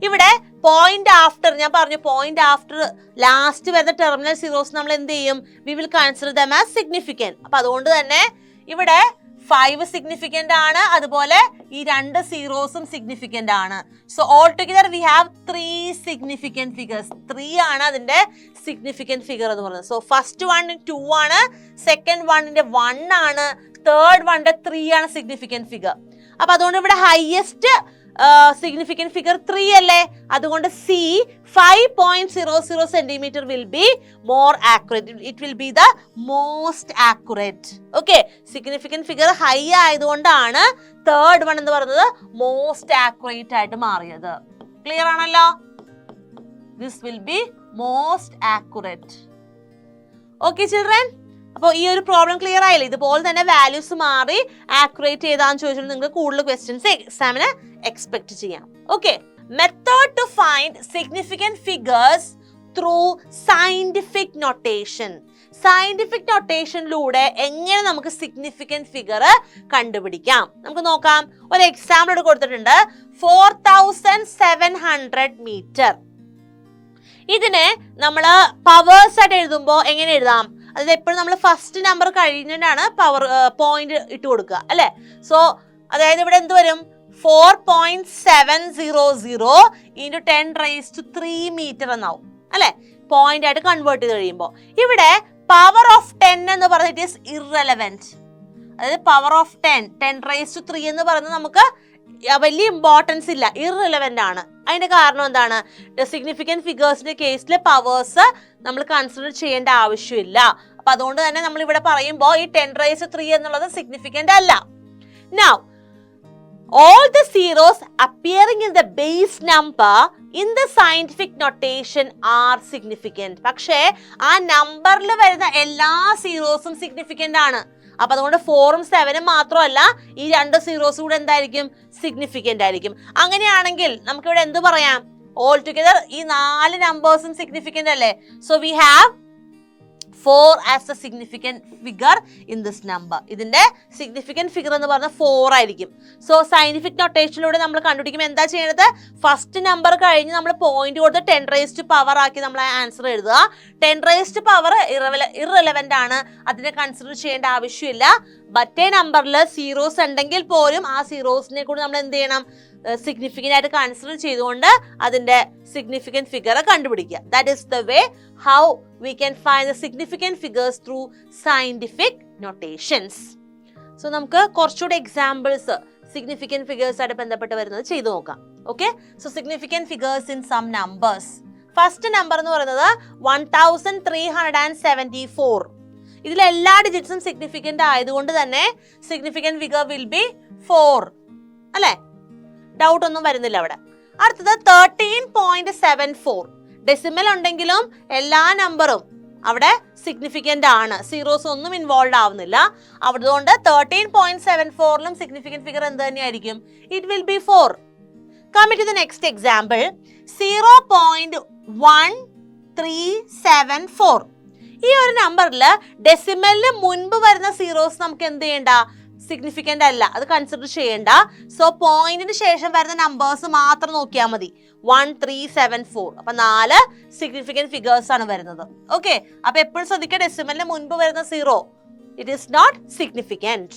ഇവിടെ പോയിന്റ് ആഫ്റ്റർ, ഞാൻ പറഞ്ഞു പോയിന്റ് ആഫ്റ്റർ ലാസ്റ്റ് വരുന്ന ടെർമിനൽ സീറോസ് നമ്മൾ എന്ത് ചെയ്യും? We will consider them as significant. അപ്പൊ അതുകൊണ്ട് തന്നെ ഇവിടെ 5 സിഗ്നിഫിക്കന്റ് ആണ്, അതുപോലെ ഈ 2 സീറോസും സിഗ്നിഫിക്കന്റ് ആണ്. So all together we have 3 significant figures. 3 ആണ് അതിന്റെ സിഗ്നിഫിക്കന്റ് ഫിഗർ എന്ന് പറയുന്നത്. സോ ഫസ്റ്റ് വൺ 2 ആണ്, സെക്കൻഡ് വണ്ണിന്റെ 1 ആണ്, തേർഡ് വണ്ണിന്റെ 3 ആണ് സിഗ്നിഫിക്കന്റ് ഫിഗർ. അപ്പൊ അതുകൊണ്ട് ഇവിടെ ഹയസ്റ്റ് സിഗ്നിഫിക്കന്റ് ഫിഗർ 3 അല്ലേ? അതുകൊണ്ട് C 5.00 centimetre will be more accurate. It will be the most accurate. Okay, significant figure high ആയതുകൊണ്ടാണ് തേർഡ് വൺ എന്ന് പറയുന്നത് മോസ്റ്റ് ആക്യുറേറ്റ് ആയിട്ട് മാറിയത്. ക്ലിയർ ആണല്ലോ? This will be most accurate. Okay children, അപ്പോൾ ഈ ഒരു പ്രോബ്ലം ക്ലിയർ ആയില്ലേ? ഇതുപോലെ തന്നെ വാല്യൂസ് മാറി ആക്യുറേറ്റ് ചെയ്താന്ന് ചോദിച്ചാൽ നിങ്ങൾക്ക് കൂടുതൽ ക്വസ്റ്റ്യൻസ് എക്സാമിന് എക്സ്പെക്ട് ചെയ്യാം. Okay, method to find significant figures through scientific notation. Scientific നൊട്ടേഷനിലൂടെ എങ്ങനെ നമുക്ക് സിഗ്നിഫിക്കന്റ് ഫിഗർ കണ്ടുപിടിക്കാം നമുക്ക് നോക്കാം. ഒരു എക്സാമ്പിൾ കൊടുത്തിട്ടുണ്ട് 4700 മീറ്റർ. ഇതിനെ നമ്മൾ പവേഴ്സ് ആയിട്ട് എഴുതുമ്പോൾ എങ്ങനെ എഴുതാം? അതായത് എപ്പോഴും നമ്മൾ ഫസ്റ്റ് നമ്പർ കഴിഞ്ഞിട്ടാണ് പവർ പോയിന്റ് ഇട്ട് കൊടുക്കുക അല്ലെ. സോ അതായത് ഇവിടെ എന്ത് വരും? 4.700 into 10⁻³ മീറ്റർ എന്നാവും അല്ലെ, പോയിന്റ് ആയിട്ട് കൺവേർട്ട് ചെയ്ത് കഴിയുമ്പോൾ. ഇവിടെ പവർ ഓഫ് 10 എന്ന് പറഞ്ഞിട്ട് ഇറ്റ് ഈസ് ഇറലവന്റ്. അതായത് പവർ ഓഫ് 10⁻³ എന്ന് പറയുന്നത് നമുക്ക് വലിയ ഇമ്പോർട്ടൻസ് ഇല്ല, ഇറലവന്റ് ആണ്. അതിന്റെ കാരണം എന്താണ്? സിഗ്നിഫിക്കന്റ് ഫിഗേഴ്സിന്റെ കേസിൽ പവേഴ്സ് നമ്മൾ കൺസിഡർ ചെയ്യേണ്ട ആവശ്യമില്ല. അപ്പൊ അതുകൊണ്ട് തന്നെ നമ്മൾ ഇവിടെ പറയുമ്പോൾ ഈ 10⁻³ എന്നുള്ളത് സിഗ്നിഫിക്കന്റ് അല്ല. Now all the zeros appearing in the base number in the scientific notation are significant. പക്ഷേ ആ നമ്പറിൽ വരുന്ന എല്ലാ സീറോസും സിഗ്നിഫിക്കന്റ് ആണ്. അപ്പൊ അതുകൊണ്ട് 4ഉം 7ഉം മാത്രമല്ല, ഈ 2 സീറോസും കൂടെ എന്തായിരിക്കും? സിഗ്നിഫിക്കന്റ് ആയിരിക്കും. അങ്ങനെയാണെങ്കിൽ നമുക്ക് ഇവിടെ എന്ത് പറയാം? ഓൾ ടുഗദർ ഈ 4 നമ്പേഴ്സും സിഗ്നിഫിക്കന്റ് അല്ലേ. So we have 4 as a significant figure in this number. ഇതിന്റെ സിഗ്നിഫിക്കന്റ് ഫിഗർ എന്ന് പറഞ്ഞാൽ 4 ആയിരിക്കും. സോ സയന്റിഫിക് നൊട്ടേഷനിലൂടെ നമ്മൾ കണ്ടുപിടിക്കുമ്പോൾ എന്താ ചെയ്യേണ്ടത്? ഫസ്റ്റ് നമ്പർ കഴിഞ്ഞ് നമ്മൾ പോയിന്റ് കൊടുത്ത് 10⁻³ ആക്കി നമ്മൾ ആൻസർ എഴുതുക. 10⁻³ ഇറലവന്റ് ആണ്, അതിനെ കൺസിഡർ ചെയ്യേണ്ട ആവശ്യമില്ല. മറ്റേ നമ്പറിൽ സീറോസ് ഉണ്ടെങ്കിൽ പോലും ആ സീറോസിനെ കൂടി നമ്മൾ എന്ത് ചെയ്യണം? സിഗ്നിഫിക്കന്റ് ആയിട്ട് കൺസിഡർ ചെയ്തുകൊണ്ട് അതിന്റെ സിഗ്നിഫിക്കന്റ് ഫിഗർ കണ്ടുപിടിക്കുക. That is the way how we can find the significant figures through scientific notations. So നമുക്ക് കുറച്ചുകൂടി എക്സാമ്പിൾസ് സിഗ്നിഫിക്കന്റ് ഫിഗേഴ്സ് ആയിട്ട് ബന്ധപ്പെട്ട് വരുന്നത് ചെയ്തു നോക്കാം. Okay, so significant figures in some numbers. First number എന്ന് പറയുന്നത് 1374. ഇതിൽ എല്ലാ ഡിജിറ്റ്സും സിഗ്നിഫിക്കന്റ് ആയതുകൊണ്ട് തന്നെ സിഗ്നിഫിക്കന്റ് ഫിഗർ വിൽ ബി 4 അല്ലെ, ഡൗട്ട് ഒന്നും വരുന്നില്ല അവിടെ. അടുത്തത് 13.74. ഡെസിമൽ ഉണ്ടെങ്കിലും എല്ലാ നമ്പറും അവിടെ സിഗ്നിഫിക്കന്റ് ആണ്, സീറോസ് ഒന്നും ഇൻവോൾവ് ആവുന്നില്ല. അതുകൊണ്ട് 13.74ലും സിഗ്നിഫിക്കന്റ് ഫിഗർ എന്ത് തന്നെയായിരിക്കും? It will be 4. Coming to the next example 0.1374. ഈ ഒരു നമ്പറിൽ ഡെസിമലിന് മുൻപ് വരുന്ന സീറോസ് നമുക്ക് എന്ത് ചെയ്യണ്ട? സിഗ്നിഫിക്കന്റ് അല്ല, അത് കൺസിഡർ ചെയ്യേണ്ട. സോ പോയിന്റിന് ശേഷം വരുന്ന നമ്പേഴ്സ് മാത്രം നോക്കിയാൽ മതി. 1374. അപ്പൊ 4 സിഗ്നിഫിക്കന്റ് ഫിഗേഴ്സ് ആണ് വരുന്നത്. ഓക്കെ, അപ്പൊ എപ്പോഴും ശ്രദ്ധിക്കുക, ഡെസിമലിന് മുൻപ് വരുന്ന zero it is not significant.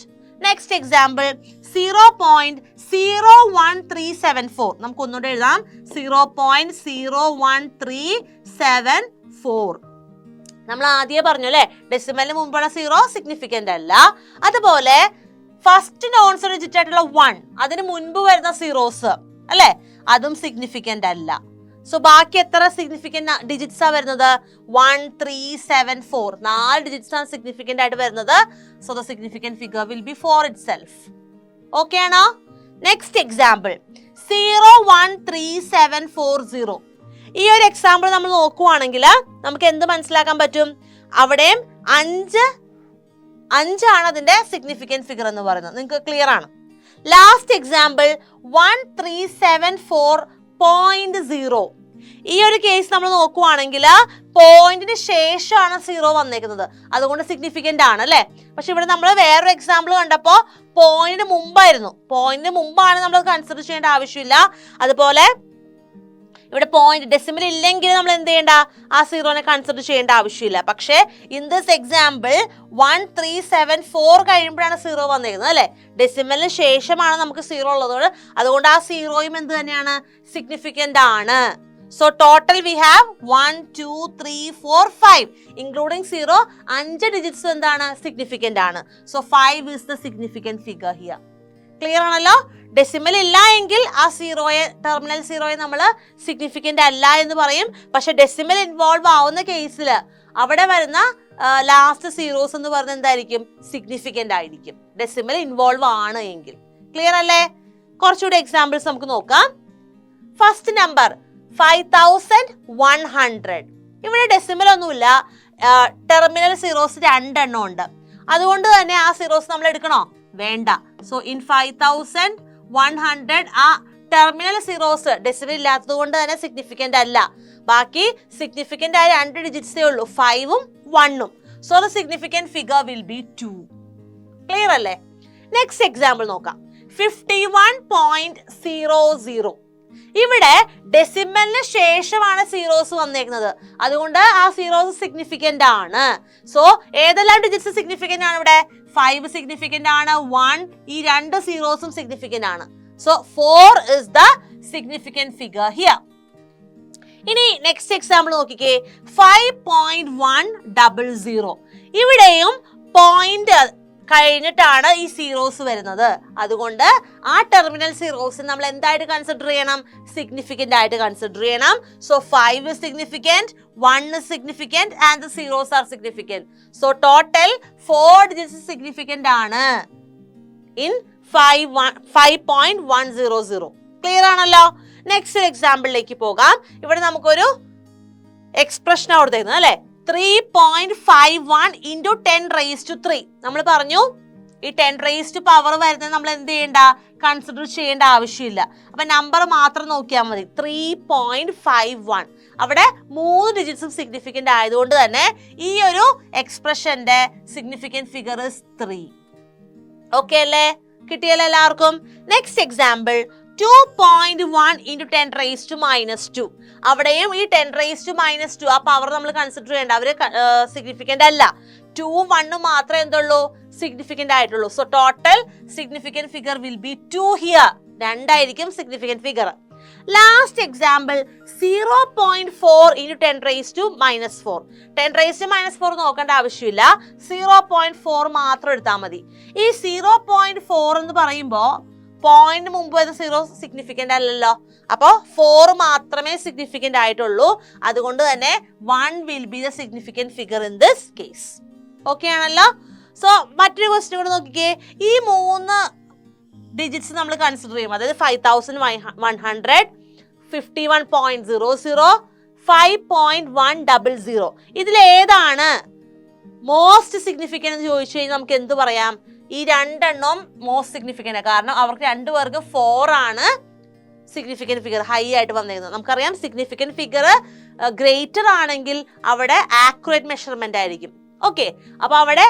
Next example 0.01374. നമുക്ക് ഒന്നുകൂടെ എഴുതാം. 0.01374. നമ്മൾ ആദ്യമേ പറഞ്ഞു അല്ലെ, ഡെസിമലിന് മുമ്പുള്ള സീറോ സിഗ്നിഫിക്കന്റ് അല്ല. അതുപോലെ ഫസ്റ്റ് നോൺസോ ഡിജിറ്റ് ആയിട്ടുള്ള 1, അതിന് മുൻപ് വരുന്ന സീറോസ് അല്ലെ, അതും സിഗ്നിഫിക്കന്റ് അല്ല. സോ ബാക്കി എത്ര സിഗ്നിഫിക്കന്റ് ഡിജിറ്റ്സ് ആ വരുന്നത്? 1374. 4 ഡിജിറ്റ്സ് ആണ് സിഗ്നിഫിക്കന്റ് ആയിട്ട് വരുന്നത്. So the significant figure will be 4 itself. Okay ആണോ? Next example 0.13740. ഈ ഒരു എക്സാമ്പിൾ നമ്മൾ നോക്കുവാണെങ്കിൽ നമുക്ക് എന്ത് മനസ്സിലാക്കാൻ പറ്റും? അവിടെയും 5 ആണ് അതിന്റെ സിഗ്നിഫിക്കന്റ് ഫിഗർ എന്ന് പറയുന്നത്. നിങ്ങൾക്ക് ക്ലിയർ ആണ്? Last example 1374.0. ഈ ഒരു കേസ് നമ്മൾ നോക്കുവാണെങ്കിൽ പോയിന്റിന് ശേഷമാണ് സീറോ വന്നേക്കുന്നത്, അതുകൊണ്ട് സിഗ്നിഫിക്കന്റ് ആണ് അല്ലെ. പക്ഷെ ഇവിടെ നമ്മൾ വേറൊരു എക്സാമ്പിൾ കണ്ടപ്പോ പോയിന്റിന് മുമ്പായിരുന്നു, പോയിന്റിന് മുമ്പാണ് നമ്മൾ കൺസിഡർ ചെയ്യേണ്ട ആവശ്യമില്ല. അതുപോലെ ഇവിടെ പോയിന്റ് ഡെസിമൽ ഇല്ലെങ്കിൽ നമ്മൾ എന്ത് ചെയ്യേണ്ട? ആ സീറോനെ കൺസിഡർ ചെയ്യേണ്ട ആവശ്യമില്ല. പക്ഷേ ഇൻ ദിസ് എക്സാമ്പിൾ 1374 കഴിയുമ്പോഴാണ് സീറോ വന്നിരിക്കുന്നത് അല്ലെ, ഡെസിമലിന് ശേഷമാണ് നമുക്ക് സീറോ ഉള്ളത്. അതുകൊണ്ട് ആ സീറോയും എന്ത് തന്നെയാണ്? സിഗ്നിഫിക്കന്റ് ആണ്. So total we have 1 2 3 4 5 including zero. 5 digits എന്താണ്? സിഗ്നിഫിക്കന്റ് ആണ്. So 5 is the significant figure here. Clear ആണല്ലോ? ഡെസിമൽ ഇല്ല എങ്കിൽ ആ സീറോയെ, ടെർമിനൽ സീറോയെ നമ്മൾ സിഗ്നിഫിക്കന്റ് അല്ല എന്ന് പറയും. പക്ഷെ ഡെസിമൽ ഇൻവോൾവ് ആവുന്ന കേസിൽ അവിടെ വരുന്ന ലാസ്റ്റ് സീറോസ് എന്ന് പറയുന്നത് എന്തായിരിക്കും? സിഗ്നിഫിക്കന്റ് ആയിരിക്കും, ഡെസിമൽ ഇൻവോൾവ് ആണ് എങ്കിൽ. ക്ലിയർ അല്ലേ? കുറച്ചുകൂടി എക്സാമ്പിൾസ് നമുക്ക് നോക്കാം. First number 5100. ഇവിടെ ഡെസിമൽ ഒന്നുമില്ല, ടെർമിനൽ സീറോസ് 2 എണ്ണം ഉണ്ട്. അതുകൊണ്ട് തന്നെ ആ സീറോസ് നമ്മൾ എടുക്കണോ? വേണ്ട. സോ ഇൻ 5100 ആ ടെർമിനൽ സീറോസ് ഡെസിമൽ ഇല്ലാത്തത് കൊണ്ട് തന്നെ സിഗ്നിഫിക്കന്റ് അല്ല. ബാക്കി സിഗ്നിഫിക്കന്റ് ആയ 2 ഡിജിറ്റ്സേ ഉള്ളൂ, 5ഉം 1ഉം. So the significant figure will be 2. Clear അല്ലേ? നെക്സ്റ്റ് എക്സാമ്പിൾ നോക്കാം. 51.00. ഇവിടെ ഡെസിമലിന് ശേഷമാണ് സീറോസ് വന്നേക്കുന്നത്, അതുകൊണ്ട് ആ സീറോസ് സിഗ്നിഫിക്കന്റ് ആണ്. സോ ഏതെല്ലാം ഡിജിറ്റ്സ് സിഗ്നിഫിക്കന്റ് ആണ്? ഇവിടെ 5 സിഗ്നിഫിക്കന്റ് ആണ്, 1, ഈ 2 സീറോസും സിഗ്നിഫിക്കന്റ് ആണ്. So 4 is the significant figure here. ഇനി നെക്സ്റ്റ് എക്സാമ്പിൾ നോക്കിക്കേ. 5.100. ഇവിടെയും പോയിന്റ് കഴിഞ്ഞിട്ടാണ് ഈ സീറോസ് വരുന്നത്, അതുകൊണ്ട് ആ ടെർമിനൽ സീറോസ് നമ്മൾ എന്തായിട്ട് കൺസിഡർ ചെയ്യണം? സിഗ്നിഫിക്കന്റ് ആയിട്ട് കൺസിഡർ ചെയ്യണം. So 5 is significant, 1 is significant and the zeros are significant. So total 4 digits significant ആണ് in 5.100. ക്ലിയർ ആണല്ലോ? നെക്സ്റ്റ് എക്സാമ്പിളിലേക്ക് പോകാം. ഇവിടെ നമുക്കൊരു എക്സ്പ്രഷൻ കൊടുത്തേക്കുന്നത് അല്ലെ, 3.51 into 10 raised to 3. നമ്മൾ പറഞ്ഞു ഈ 10 raised to പവർ വരുന്നത് നമ്മൾ എന്ത് ചെയ്യണ്ട? കൺസിഡർ ചെയ്യേണ്ട ആവശ്യമില്ല. അപ്പൊ നമ്പർ മാത്രം നോക്കിയാൽ മതി. 3.51 അവിടെ 3 ഡിജിറ്റ്സും സിഗ്നിഫിക്കന്റ് ആയതുകൊണ്ട് തന്നെ ഈ ഒരു എക്സ്പ്രഷന്റെ സിഗ്നിഫിക്കന്റ് ഫിഗർ ഇസ് 3. ഓക്കെ അല്ലേ? കിട്ടിയല്ലോ എല്ലാവർക്കും? Next example 2.1 into 10 raised to -2. അവിടെയും ഈ 10 raised to -2 ആ പവർ നമ്മൾ കൺസിഡർ ചെയ്യേണ്ട, അവര് സിഗ്നിഫിക്കന്റ് അല്ല. 2, 1 മാത്രമേ എന്തുള്ളൂ? സിഗ്നിഫിക്കന്റ് ആയിട്ടുള്ളൂ. So total significant figure will be 2 here. 2 ആയിരിക്കും significant figure. Last example 0.4 into 10 raised to -4. 10 raised to -4 നോക്കേണ്ട ആവശ്യമില്ല, 0.4 മാത്രം എടുത്താൽ മതി. ഈ 0.4 എന്ന് പറയുമ്പോ പോയിന്റ് മുമ്പ് വരുന്ന സീറോ സിഗ്നിഫിക്കന്റ് അല്ലല്ലോ, അപ്പോ 4 മാത്രമേ സിഗ്നിഫിക്കന്റ് ആയിട്ടുള്ളൂ. അതുകൊണ്ട് തന്നെ 1 will be the significant figure in this case. Okay ആണല്ലോ? സോ മറ്റൊരു ക്വസ്റ്റ്യൻ കൂടെ നോക്കിക്കേ. ഈ 3 ഡിജിറ്റ്സ് നമ്മൾ കൺസിഡർ ചെയ്യും, അതായത് 5100, 51.00, 5.100. ഇതിലേതാണ് മോസ്റ്റ് സിഗ്നിഫിക്കന്റ് എന്ന് ചോദിച്ചു കഴിഞ്ഞാൽ നമുക്ക് എന്ത് പറയാം? ഈ 2 എണ്ണം മോസ്റ്റ് സിഗ്നിഫിക്കന്റ്, കാരണം അവർക്ക് 2 പേർക്ക് 4 ആണ് സിഗ്നിഫിക്കന്റ് ഫിഗർ ഹൈ ആയിട്ട് വന്നിരുന്നത്. നമുക്കറിയാം സിഗ്നിഫിക്കന്റ് ഫിഗർ ഗ്രേറ്റർ ആണെങ്കിൽ അവിടെ ആക്യുറേറ്റ് മെഷർമെന്റ് ആയിരിക്കും. ഓക്കെ, അപ്പൊ അവിടെ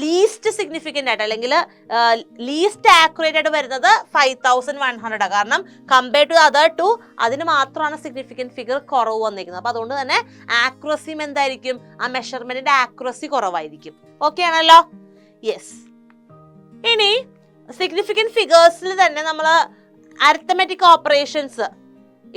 ലീസ്റ്റ് സിഗ്നിഫിക്കന്റ് ആയിട്ട് അല്ലെങ്കിൽ ലീസ്റ്റ് ആക്യുറേറ്റ് ആയിട്ട് വരുന്നത് 5100, കാരണം കമ്പയർ ടു അതർ 2 അതിന് മാത്രമാണ് സിഗ്നിഫിക്കന്റ് ഫിഗർ കുറവ് വന്നിരിക്കുന്നത്. അപ്പൊ അതുകൊണ്ട് തന്നെ ആക്യുറസിയും എന്തായിരിക്കും? ആ മെഷർമെന്റിന്റെ ആക്യുറസി കുറവായിരിക്കും. ഓക്കെ ആണല്ലോ? യെസ്. ഇനി സിഗ്നിഫിക്കന്റ് ഫിഗേഴ്സിൽ തന്നെ നമ്മൾ അരിത്തമെറ്റിക് ഓപ്പറേഷൻസ്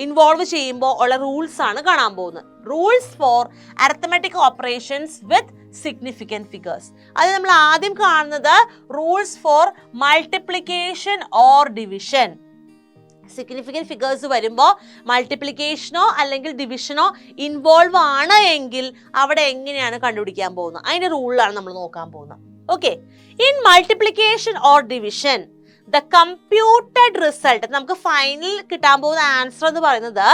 ഇൻവോൾവ് ചെയ്യുമ്പോൾ ഉള്ള റൂൾസ് ആണ് കാണാൻ പോകുന്നത്. Rules for arithmetic operations with significant figures. അത് നമ്മൾ ആദ്യം കാണുന്നത് rules for multiplication or division. Significant figures വരുമ്പോൾ മൾട്ടിപ്ലിക്കേഷനോ അല്ലെങ്കിൽ ഡിവിഷനോ ഇൻവോൾവ് ആണ് എങ്കിൽ അവിടെ എങ്ങനെയാണ് കണ്ടുപിടിക്കാൻ പോകുന്നത്, അതിന്റെ റൂളിലാണ് നമ്മൾ നോക്കാൻ പോകുന്നത്. Okay, in multiplication or division the computed result, നമുക്ക് ഫൈനൽ കിട്ടാൻ പോകുന്ന ആൻസർ എന്ന് പറയുന്നത്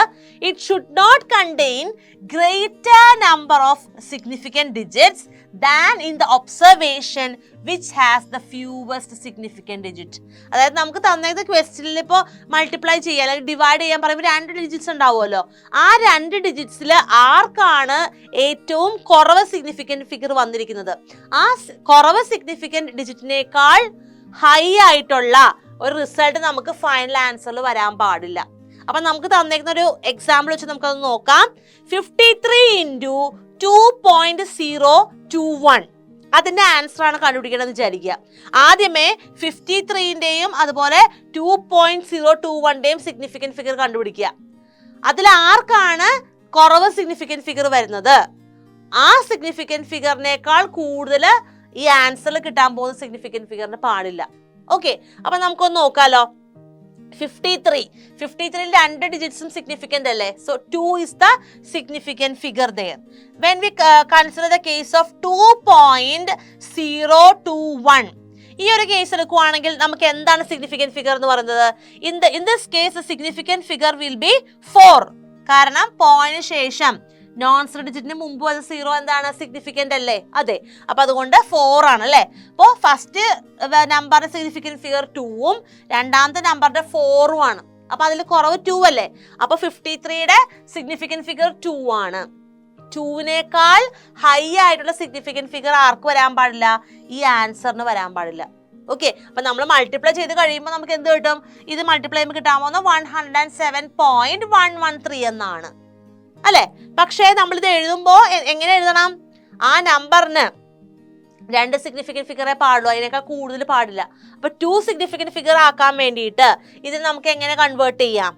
it should not contain greater number of significant digits than in the observation which has the fewest significant digit. അതായത് നമുക്ക് തന്നേക്കുന്ന ക്വസ്റ്റ്യനിൽ ഇപ്പോൾ മൾട്ടിപ്ലൈ ചെയ്യാൻ അല്ലെങ്കിൽ ഡിവൈഡ് ചെയ്യാൻ പറയുമ്പോൾ 2 ഡിജിറ്റ്സ് ഉണ്ടാവുമല്ലോ, ആ 2 ഡിജിറ്റ്സിൽ ആർക്കാണ് ഏറ്റവും കുറവ് സിഗ്നിഫിക്കന്റ് ഫിഗർ വന്നിരിക്കുന്നത്, ആ കുറവ് സിഗ്നിഫിക്കന്റ് ഡിജിറ്റിനേക്കാൾ ഹൈ ആയിട്ടുള്ള ഒരു റിസൾട്ട് നമുക്ക് ഫൈനൽ ആൻസറിൽ വരാൻ പാടില്ല. അപ്പൊ നമുക്ക് തന്നേക്കുന്ന ഒരു എക്സാമ്പിൾ വെച്ച് നമുക്കത് നോക്കാം. 53 into 2.021 അതിന്റെ ആൻസർ ആണ് കണ്ടുപിടിക്കണമെന്ന് വിചാരിക്കുക. ആദ്യമേ 53ന്റെയും അതുപോലെ 2.021ന്റെയും സിഗ്നിഫിക്കന്റ് ഫിഗർ കണ്ടുപിടിക്കുക. അതിൽ ആർക്കാണ് കുറവ് സിഗ്നിഫിക്കന്റ് ഫിഗർ വരുന്നത്, ആ സിഗ്നിഫിക്കന്റ് ഫിഗറിനേക്കാൾ കൂടുതൽ ഈ ആൻസറിൽ കിട്ടാൻ പോകുന്ന സിഗ്നിഫിക്കന്റ് ഫിഗറിന് പാടില്ല. ഓക്കെ, അപ്പൊ നമുക്കൊന്ന് നോക്കാലോ. 53ൽ 2 ഡിജിറ്റ്സും സിഗ്നിഫിക്കന്റ് അല്ലേ, so 2 is the significant figure there. When we consider the case of 2.021, ഈ ഒരു കേസ് എടുക്കുവാണെങ്കിൽ നമുക്ക് എന്താണ് സിഗ്നിഫിക്കന്റ് ഫിഗർ എന്ന് പറയുന്നത്? in this case the significant figure will be 4, കാരണം പോയിന്റിന് ശേഷം നോൺ സീറോ ഡിജിറ്റിന് മുമ്പ് അത് 0 എന്താണ്? സിഗ്നിഫിക്കന്റ് അല്ലേ? അതെ, അപ്പൊ അതുകൊണ്ട് 4 ആണ് അല്ലേ. അപ്പോ ഫസ്റ്റ് നമ്പറിന്റെ സിഗ്നിഫിക്കന്റ് ഫിഗർ 2ഉം രണ്ടാമത്തെ നമ്പറിന്റെ 4ഉം ആണ്. അപ്പൊ അതിൽ കുറവ് 2 അല്ലേ, അപ്പൊ 53യുടെ സിഗ്നിഫിക്കന്റ് ഫിഗർ 2 ആണ്. 2-നേക്കാൾ ഹൈ ആയിട്ടുള്ള സിഗ്നിഫിക്കൻറ്റ് ഫിഗർ ആർക്ക് വരാൻ പാടില്ല? ഈ ആൻസറിന് വരാൻ പാടില്ല. ഓക്കെ, അപ്പൊ നമ്മൾ മൾട്ടിപ്ലൈ ചെയ്ത് കഴിയുമ്പോൾ നമുക്ക് എന്ത് കിട്ടും? ഇത് മൾട്ടിപ്ലൈ ചെയ്യുമ്പോൾ കിട്ടാൻ പോകുന്ന 107.113 എന്നാണ് അല്ലെ. പക്ഷേ നമ്മളിത് എഴുതുമ്പോൾ എങ്ങനെ എഴുതണം? ആ നമ്പറിന് 2 സിഗ്നിഫിക്കൻറ്റ് ഫിഗറേ പാടുള്ളൂ, അതിനേക്കാൾ കൂടുതൽ പാടില്ല. അപ്പൊ 2 സിഗ്നിഫിക്കൻറ്റ് ഫിഗർ ആക്കാൻ വേണ്ടിയിട്ട് ഇത് നമുക്ക് എങ്ങനെ കൺവേർട്ട് ചെയ്യാം?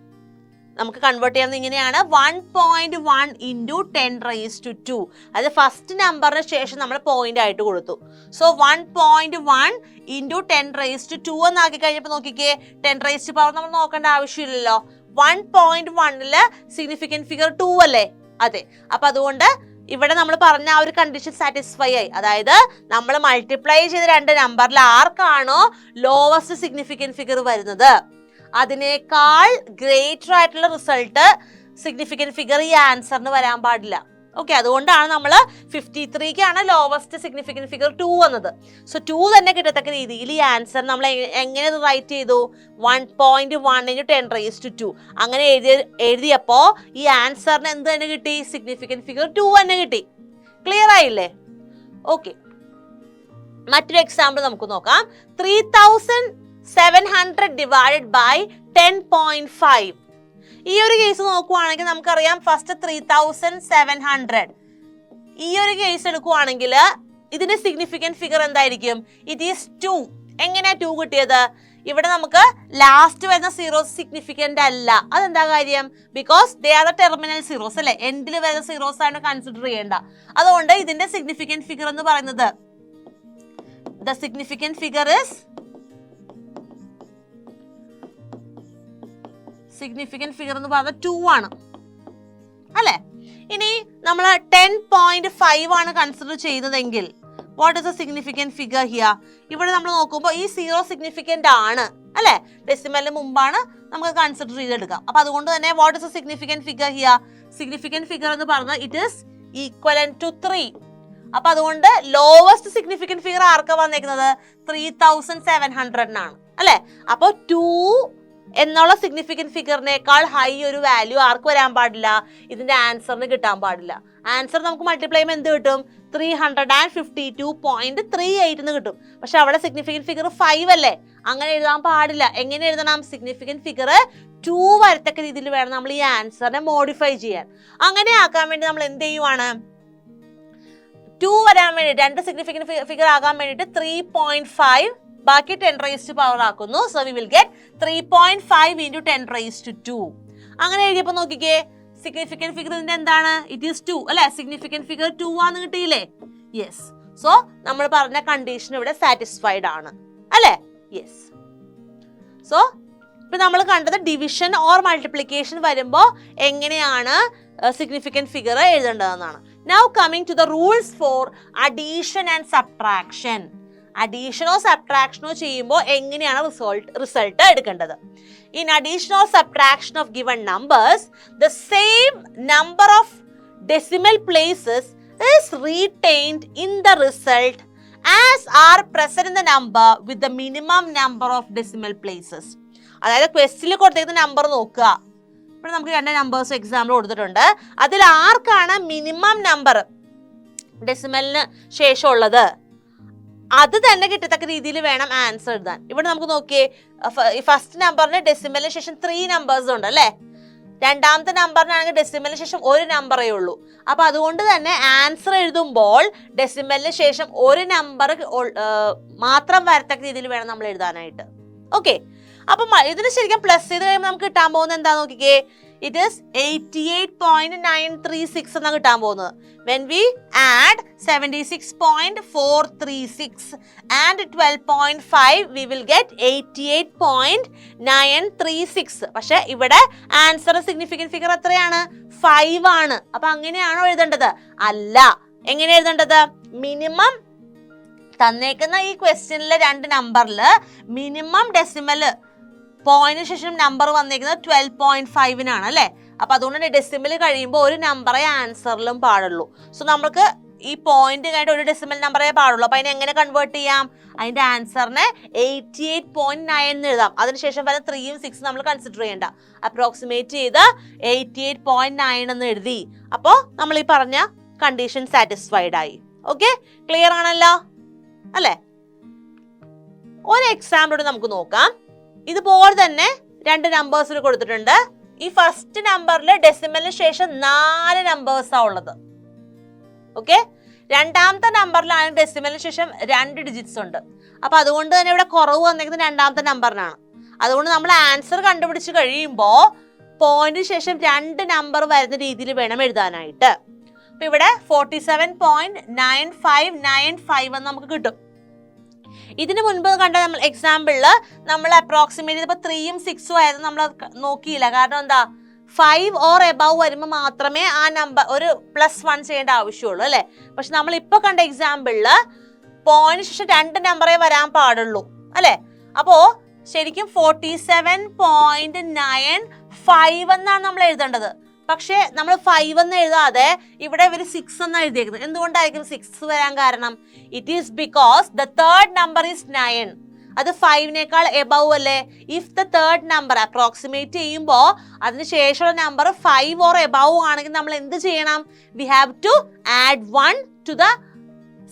നമുക്ക് കൺവേർട്ട് ചെയ്യുന്നത് ഇങ്ങനെയാണ്: 1.1 × 10⁻². അത് ഫസ്റ്റ് നമ്പറിന് ശേഷം നമ്മൾ പോയിന്റ് ആയിട്ട് കൊടുത്തു. സോ 1.1 × 10⁻² എന്നാക്കി കഴിഞ്ഞപ്പോൾ നോക്കിക്കേ, 10⁻⁴ നമ്മൾ നോക്കേണ്ട ആവശ്യമില്ലല്ലോ. 1.1 സിഗ്നിഫിക്കൻറ്റ് ഫിഗർ 2 അല്ലേ? അതെ. അപ്പൊ അതുകൊണ്ട് ഇവിടെ നമ്മൾ പറഞ്ഞ ആ ഒരു കണ്ടീഷൻ സാറ്റിസ്ഫൈ ആയി. അതായത് നമ്മൾ മൾട്ടിപ്ലൈ ചെയ്ത 2 നമ്പറിൽ ആർക്കാണോ ലോവസ്റ്റ് സിഗ്നിഫിക്കൻറ്റ് ഫിഗർ വരുന്നത് അതിനേക്കാൾ ഗ്രേറ്റർ ആയിട്ടുള്ള റിസൾട്ട് സിഗ്നിഫിക്കൻറ്റ് ഫിഗർ ഈ ആൻസറിന് വരാൻ പാടില്ല. ഓക്കെ, അതുകൊണ്ടാണ് നമ്മൾ 53ക്കാണ് ലോവസ്റ്റ് സിഗ്നിഫിക്കൻറ്റ് ഫിഗർ 2 വന്നത്. സോ 2 തന്നെ കിട്ടത്തക്ക രീതിയിൽ ഈ ആൻസർ നമ്മൾ എങ്ങനെ റൈറ്റ് ചെയ്തു? 1.1 × 10⁻². അങ്ങനെ എഴുതിയപ്പോ ഈ ആൻസറിന് എന്ത് തന്നെ കിട്ടി? സിഗ്നിഫിക്കൻറ്റ് ഫിഗർ 2 തന്നെ കിട്ടി. ക്ലിയർ ആയില്ലേ? ഓക്കെ, മറ്റൊരു എക്സാമ്പിൾ നമുക്ക് നോക്കാം. 3700 ഡിവൈഡഡ് ബൈ 10.5. ഈ ഒരു കേസ് നോക്കുവാണെങ്കിൽ നമുക്കറിയാം ഫസ്റ്റ് 3700. ഈ ഒരു കേസ് എടുക്കുവാണെങ്കിൽ ഇതിന്റെ സിഗ്നിഫിക്കൻറ്റ് ഫിഗർ എന്തായിരിക്കും? It is 2. എങ്ങനെയാ 2 കിട്ടിയത്? ഇവിടെ നമുക്ക് ലാസ്റ്റ് വരുന്ന സീറോസ് സിഗ്നിഫിക്കന്റ് അല്ല. അതെന്താ കാര്യം? Because they are the terminal zeros അല്ലെ, എൻഡിൽ വരുന്ന സീറോസ് ആണ് കൺസിഡർ ചെയ്യേണ്ട. അതുകൊണ്ട് ഇതിന്റെ സിഗ്നിഫിക്കൻറ്റ് ഫിഗർ എന്ന് പറയുന്നത് the significant figure is significant figure എന്ന് പറയുന്നത് 2 ആണ് അല്ലെ. ഇനി നമ്മൾ 10.5 ആണ് കൺസിഡർ ചെയ്യുന്നതെങ്കിൽ what is A significant figure here? ഇവിടെ നമ്മൾ നോക്കുമ്പോൾ ഈ സീറോ സിഗ്നിഫിക്കന്റ് ആണ് അല്ലെ, ഡെസിമലിന് മുമ്പാണ് നമുക്ക് കൺസിഡർ ചെയ്തെടുക്കാം. അപ്പൊ അതുകൊണ്ട് തന്നെ what is A significant figure here? Significant figure എന്ന് പറഞ്ഞാൽ ഇറ്റ് ഈസ് ഈക്വലന്റ് ടു 3. അപ്പൊ അതുകൊണ്ട് ലോവസ്റ്റ് സിഗ്നിഫിക്കൻറ്റ് ഫിഗർ ആർക്കാ വന്നേക്കുന്നത്? 3700 അല്ലെ. അപ്പൊ 2 എന്നുള്ള സിഗ്നിഫിക്കൻറ്റ് ഫിഗറിനേക്കാൾ ഹൈ ഒരു വാല്യൂ ആർക്ക് വരാൻ പാടില്ല? ഇതിന്റെ ആൻസറിന് കിട്ടാൻ പാടില്ല. ആൻസർ നമുക്ക് മൾട്ടിപ്ലൈ ചെയ്യുമ്പോൾ എന്ത് കിട്ടും? 352.38 എന്ന് കിട്ടും. പക്ഷെ അവിടെ സിഗ്നിഫിക്കൻറ്റ് ഫിഗർ 5 അല്ലേ, അങ്ങനെ എഴുതാൻ പാടില്ല. എങ്ങനെ എഴുതണം? സിഗ്നിഫിക്കൻറ്റ് ഫിഗർ 2 വരത്തക്ക രീതിയിൽ വേണം നമ്മൾ ഈ ആൻസറിനെ മോഡിഫൈ ചെയ്യാൻ. അങ്ങനെ ആക്കാൻ വേണ്ടി നമ്മൾ എന്ത് ചെയ്യുവാണ്? 2 വരാൻ വേണ്ടി 2 സിഗ്നിഫിക്കൻറ്റ് ഫിഗർ ആകാൻ വേണ്ടിയിട്ട് 3.5 ബാക്കി 10⁻⁴ ആക്കുന്നു. So we will get 3.5 × 10⁻². അങ്ങനെ എഴുതിയപ്പോൾ നോക്കിക്കേ, സിഗ്നിഫിക്കൻറ്റ് ഫിഗർ ഇതിന്റെ എന്താണ്? ഇറ്റ് ഈസ് 2 അല്ലെ. സിഗ്നിഫിക്കൻറ്റ് ഫിഗർ 2 ആന്ന് കിട്ടിയില്ലേ? യെസ്. സോ നമ്മൾ പറഞ്ഞ കണ്ടീഷൻ ഇവിടെ സാറ്റിസ്ഫൈഡ് ആണ് അല്ലെ. യെസ്. സോ ഇപ്പൊ നമ്മൾ കണ്ടത് ഡിവിഷൻ ഓർ മൾട്ടിപ്ലിക്കേഷൻ വരുമ്പോൾ എങ്ങനെയാണ് സിഗ്നിഫിക്കൻറ്റ് ഫിഗർ എഴുതേണ്ടതെന്നാണ്. Now coming to the rules for addition and subtraction. അഡീഷനോ സബ്ട്രാക്ഷനോ ചെയ്യുമ്പോൾ എങ്ങനെയാണ് റിസൾട്ട് എടുക്കേണ്ടത്? In addition or subtraction of given numbers, the same number of decimal places is retained in the result as are present in the number with the minimum number of decimal places. അതായത് ക്വസ്റ്റിൽ കൊടുത്തേക്കുന്ന number നോക്കുക. ഇവിടെ നമുക്ക് 2 numbers example കൊടുത്തിട്ടുണ്ട്. അതിൽ ആർക്കാണ് minimum number ഡെസിമലിന് ശേഷമുള്ളത് അത് തന്നെ കിട്ടത്തക്ക രീതിയിൽ വേണം ആൻസർ എഴുതാൻ. ഇവിടെ നമുക്ക് നോക്കിയേ, ഫസ്റ്റ് നമ്പറിന് ഡെസിമലിന് ശേഷം 3 നമ്പേഴ്സ് ഉണ്ട് അല്ലെ. രണ്ടാമത്തെ നമ്പറിനാണെങ്കിൽ ഡെസിമലിന് ശേഷം 1 നമ്പറേ ഉള്ളൂ. അപ്പൊ അതുകൊണ്ട് തന്നെ ആൻസർ എഴുതുമ്പോൾ ഡെസിമലിന് ശേഷം 1 നമ്പർ മാത്രം വരത്തക്ക രീതിയിൽ വേണം നമ്മൾ എഴുതാനായിട്ട്. ഓക്കെ, അപ്പൊ ഇതിന് ശരിക്കും പ്ലസ് ചെയ്ത് കഴിയുമ്പോൾ നമുക്ക് കിട്ടാൻ പോകുന്നത് എന്താ നോക്കിക്കേ, it is 88.936 എന്നാണ് കിട്ടാൻ പോകുന്നത്. When we add 76.436 and 12.5 we will get 88.936. പക്ഷെ ഇവിടെ ആൻസർ സിഗ്നിഫിക്കൻറ്റ് ഫിഗർ എത്രയാണ്? 5 ആണ്. അപ്പൊ അങ്ങനെയാണോ എഴുതേണ്ടത്? അല്ല. എങ്ങനെ എഴുതേണ്ടത്? മിനിമം തന്നേക്കുന്ന ഈ ക്വസ്റ്റ്യനിലെ 2 നമ്പറിൽ മിനിമം ഡെസിമൽ പോയിന്റിന് ശേഷം നമ്പർ വന്നേക്കുന്നത് 12.5 അല്ലെ. അപ്പൊ അതുകൊണ്ട് തന്നെ ഡെസിമൽ കഴിയുമ്പോൾ 1 നമ്പറേ ആൻസറിലും പാടുള്ളൂ. സോ നമുക്ക് ഈ പോയിന്റ് കഴിഞ്ഞിട്ട് 1 ഡെസിമൽ നമ്പറേ പാടുള്ളൂ. അപ്പൊ അതിനെ എങ്ങനെ കൺവേർട്ട് ചെയ്യാം? അതിന്റെ ആൻസറിനെ 88.9 എന്ന് എഴുതാം. അതിനുശേഷം വരെ 3ഉം 6ഉം നമ്മൾ കൺസിഡർ ചെയ്യേണ്ട. അപ്രോക്സിമേറ്റ് ചെയ്ത് 88.9 എന്ന് എഴുതി. അപ്പോൾ നമ്മൾ ഈ പറഞ്ഞ കണ്ടീഷൻ സാറ്റിസ്ഫൈഡ് ആയി. ഓക്കെ, ക്ലിയർ ആണല്ലോ അല്ലെ? ഒരു എക്സാമ്പിൾ നമുക്ക് നോക്കാം. ഇതുപോലെ തന്നെ 2 നമ്പേഴ്സിന് കൊടുത്തിട്ടുണ്ട്. ഈ ഫസ്റ്റ് നമ്പറിൽ ഡെസിമലിന് ശേഷം 4 നമ്പേഴ്സാ ഉള്ളത്. ഓക്കെ, രണ്ടാമത്തെ നമ്പറിലാണ് ഡെസിമലിന് ശേഷം 2 ഡിജിറ്റ്സ് ഉണ്ട്. അപ്പൊ അതുകൊണ്ട് തന്നെ ഇവിടെ കുറവ് വന്നിരിക്കുന്നത് രണ്ടാമത്തെ നമ്പറിനാണ്. അതുകൊണ്ട് നമ്മൾ ആൻസർ കണ്ടുപിടിച്ച് കഴിയുമ്പോൾ പോയിന്റിന് ശേഷം 2 നമ്പർ വരുന്ന രീതിയിൽ വേണം എഴുതാനായിട്ട്. അപ്പൊ ഇവിടെ 47.9595 എന്ന് നമുക്ക് കിട്ടും. ഇതിന് മുൻപ് കണ്ട നമ്മൾ എക്സാമ്പിളില് നമ്മൾ അപ്രോക്സിമേറ്റ് ചെയ്തപ്പോൾ 3ഉം 6ഉം ആയിരുന്നു നമ്മൾ നോക്കിയില്ല. കാരണം എന്താ, 5 ഓർ എബവ് വരുമ്പോൾ മാത്രമേ ആ നമ്പർ ഒരു +1 ചെയ്യേണ്ട ആവശ്യമുള്ളൂ അല്ലെ. പക്ഷെ നമ്മൾ ഇപ്പൊ കണ്ട എക്സാമ്പിളില് പോയിന്റ് ശേഷം 2 നമ്പറേ വരാൻ പാടുള്ളൂ അല്ലെ. അപ്പോ ശരിക്കും 47.95 എന്നാണ് നമ്മൾ എഴുതേണ്ടത്. പക്ഷെ നമ്മൾ 5 എന്ന് എഴുതാതെ ഇവിടെ ഇവർ 6 എന്നാണ് എഴുതിയേക്കുന്നത്. എന്തുകൊണ്ടായിരിക്കും 6 വരാൻ കാരണം? It is because the third number is 9. അത് 5നേക്കാൾ എബവ് അല്ലേ. If the third number approximate ചെയ്യുമ്പോൾ അതിന് ശേഷമുള്ള നമ്പർ 5 ഓർ എബവ് ആണെങ്കിൽ നമ്മൾ എന്ത് ചെയ്യണം? We have to add 1 to the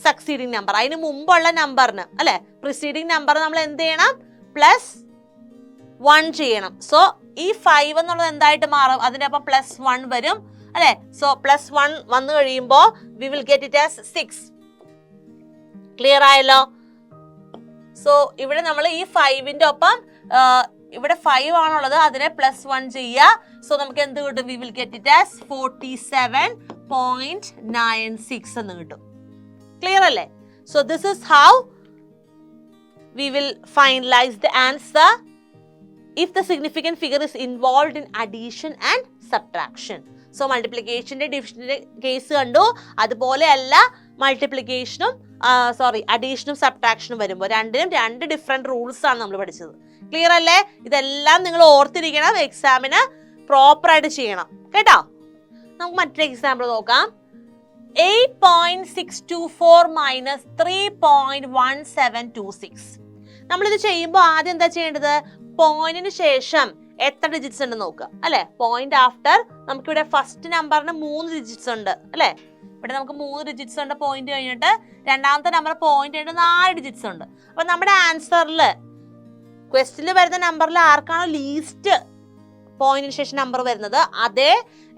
succeeding number. അതിന് മുമ്പുള്ള നമ്പറിന് അല്ലെ, പ്രിസീഡിങ് നമ്പർ നമ്മൾ എന്ത് ചെയ്യണം? +1 ചെയ്യണം. സോ ഈ 5 എന്നുള്ളത് എന്തായിട്ട് മാറും? അതിനൊപ്പം +1 വരും അല്ലെ. സോ +1 വന്നു കഴിയുമ്പോൾ we will get it as 6. Clear ആയല്ലോ? സോ ഇവിടെ നമ്മൾ ഈ 5ന്റെ ഒപ്പം ഇവിടെ 5 ആണുള്ളത്, അതിനെ +1 ചെയ്യുക. സോ നമുക്ക് എന്ത് കിട്ടും? V will get it as 47.96 എന്ന് കിട്ടും. ക്ലിയർ അല്ലേ? So this is how we will finalize the answer if the significant figure is involved in addition and subtraction. So multiplicationന്റെ ഡിവിഷന്റെ കേസ് കണ്ടു. അതുപോലെ അല്ല മൾട്ടിപ്ലിക്കേഷനും അഡീഷനും സബ്ട്രാക്ഷനും വരുമ്പോൾ രണ്ടിനും 2 ഡിഫറെന്റ് റൂൾസ് ആണ് നമ്മൾ പഠിച്ചത്. ക്ലിയർ അല്ലേ? ഇതെല്ലാം നിങ്ങൾ ഓർത്തിരിക്കണം, എക്സാമിന് പ്രോപ്പർ ആയിട്ട് ചെയ്യണം കേട്ടോ. നമുക്ക് മറ്റൊരു എക്സാമ്പിൾ നോക്കാം. 8.624 മൈനസ് 3.1726. നമ്മളിത് ചെയ്യുമ്പോൾ ആദ്യം എന്താ ചെയ്യേണ്ടത്? പോയിന്റിന് ശേഷം എത്ര ഡിജിറ്റ്സ് ഉണ്ട് നോക്കുക അല്ലെ. പോയിന്റ് ആഫ്റ്റർ നമുക്കിവിടെ ഫസ്റ്റ് നമ്പറിന് 3 ഡിജിറ്റ്സ് ഉണ്ട് അല്ലെ. ഇവിടെ നമുക്ക് 3 ഡിജിറ്റ്സ് ഉണ്ട് പോയിന്റ് കഴിഞ്ഞിട്ട്. രണ്ടാമത്തെ നമ്പർ പോയിന്റ് കഴിഞ്ഞിട്ട് 4 ഡിജിറ്റ്സ് ഉണ്ട്. അപ്പൊ നമ്മുടെ ആൻസറിൽ ക്വസ്റ്റിനിൽ വരുന്ന നമ്പറിൽ ആർക്കാണോ ലീസ്റ്റ് പോയിന്റിന് ശേഷം നമ്പർ വരുന്നത് അതേ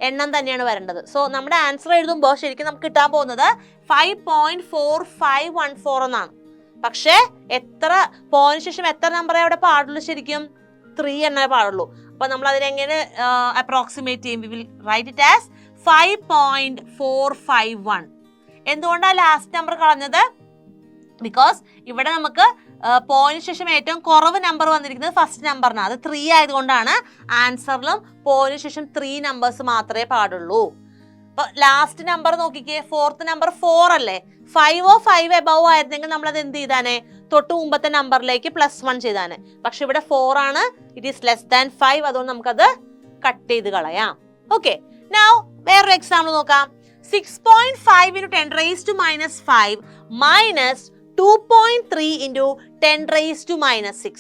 എണ്ണം തന്നെയാണ് വരേണ്ടത്. സോ നമ്മുടെ ആൻസർ എഴുതുമ്പോൾ ശരിക്കും നമുക്ക് കിട്ടാൻ പോകുന്നത് 5.4514 എന്നാണ്. പക്ഷെ എത്ര പോയിന്റിന് ശേഷം എത്ര നമ്പറേ അവിടെ പാടുള്ളൂ? ശരിക്കും 3 എന്നേ പാടുള്ളൂ. അപ്പൊ നമ്മൾ അതിനെങ്ങനെ അപ്രോക്സിമേറ്റ് ചെയ്യും? We will write it as 5.451. എന്തുകൊണ്ടാണ് ലാസ്റ്റ് നമ്പർ കളഞ്ഞത്? ബിക്കോസ് ഇവിടെ നമുക്ക് പോയിന്റിന് ശേഷം ഏറ്റവും കുറവ് നമ്പർ വന്നിരിക്കുന്നത് ഫസ്റ്റ് നമ്പറിനാണ്. അത് 3 ആയതുകൊണ്ടാണ് ആൻസറിലും പോയിന്റിന് ശേഷം 3 നമ്പേഴ്സ് മാത്രമേ പാടുള്ളൂ. അപ്പൊ ലാസ്റ്റ് നമ്പർ നോക്കിക്കേ, ഫോർത്ത് നമ്പർ 4 അല്ലേ. 5 എബവ് ആയിരുന്നെങ്കിൽ നമ്മൾ അത് എന്ത് ചെയ്താനെ? തൊട്ട് മുമ്പത്തെ നമ്പറിലേക്ക് +1 ചെയ്താനെ. പക്ഷെ ഇവിടെ 4 ആണ്, ഇറ്റ് ഈസ് ലെസ് ദാൻ 5. അതുകൊണ്ട് നമുക്കത് കട്ട് ചെയ്ത് കളയാം. ഓക്കെ, നൗ വേറൊരു എക്സാമ്പിൾ നോക്കാം. 6.5 × 10⁻⁻5 മൈനസ് 2.3 × 10⁻⁻6.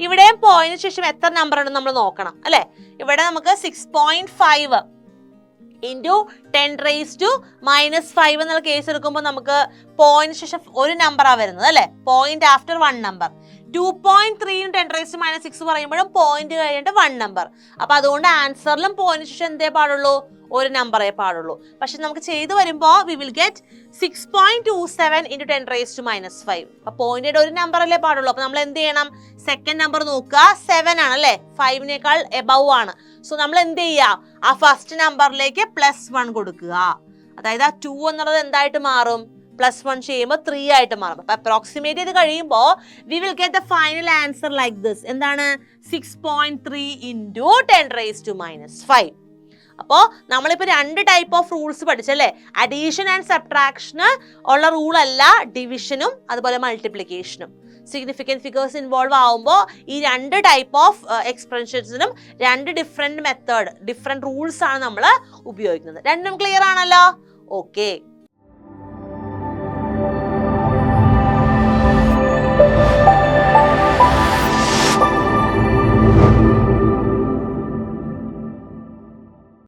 ഇവിടെയും പോയിന്റിന് ശേഷം എത്ര നമ്പർ ഉണ്ടെന്ന് നമ്മൾ നോക്കണം അല്ലെ. ഇവിടെ നമുക്ക് 6.5 × 10⁻⁻5 എന്നുള്ള കേസ് എടുക്കുമ്പോൾ നമുക്ക് പോയിന്റ് ശേഷം ഒരു നമ്പറാണ് വരുന്നത് അല്ലെ. Point after 1 number. 2.3 × 10⁻⁻6 പറയുമ്പോഴും പോയിന്റ് കഴിഞ്ഞിട്ട് 1 നമ്പർ. അപ്പൊ അതുകൊണ്ട് ആൻസറിലും പോയിന്റ് ശേഷം എന്തേ പാടുള്ളൂ? ഒരു നമ്പറേ പാടുള്ളൂ. പക്ഷെ നമുക്ക് ചെയ്തു വരുമ്പോൾ വി വിൽ ഗെറ്റ് 6.27 × 10⁻⁻5. അപ്പൊ പോയിന്റിന്റെ ഒരു നമ്പർ അല്ലേ പാടുള്ളൂ. അപ്പൊ നമ്മൾ എന്ത് ചെയ്യണം? സെക്കൻഡ് നമ്പർ നോക്കുക. 7 ആണ് അല്ലെ, 5നേക്കാൾ എബവ് ആണ്. സോ നമ്മൾ എന്ത് ചെയ്യുക? ആ ഫസ്റ്റ് നമ്പറിലേക്ക് +1 കൊടുക്കുക. അതായത് ആ 2 എന്നുള്ളത് എന്തായിട്ട് മാറും? +1 ചെയ്യുമ്പോൾ 3 ആയിട്ട് മാറും. അപ്പൊ അപ്രോക്സിമേറ്റ് ചെയ്ത് കഴിയുമ്പോൾ we will get the final answer like this. എന്താണ്? 6.3 × 10⁻⁻5. അപ്പോ നമ്മളിപ്പോ 2 ടൈപ്പ് ഓഫ് റൂൾസ് പഠിച്ചല്ലേ. അഡീഷൻ ആൻഡ് സബ്ട്രാക്ഷന് ഉള്ള റൂൾ അല്ല ഡിവിഷനും അതുപോലെ മൾട്ടിപ്ലിക്കേഷനും. സിഗ്നിഫിക്കൻറ്റ് ഫിഗേഴ്സ് ഇൻവോൾവ് ആവുമ്പോൾ ഈ 2 ടൈപ്പ് ഓഫ് എക്സ്പ്രഷൻസിനും 2 ഡിഫറെന്റ് റൂൾസ് ആണ് നമ്മൾ ഉപയോഗിക്കുന്നത്. രണ്ടും ക്ലിയർ ആണല്ലോ? ഓക്കെ.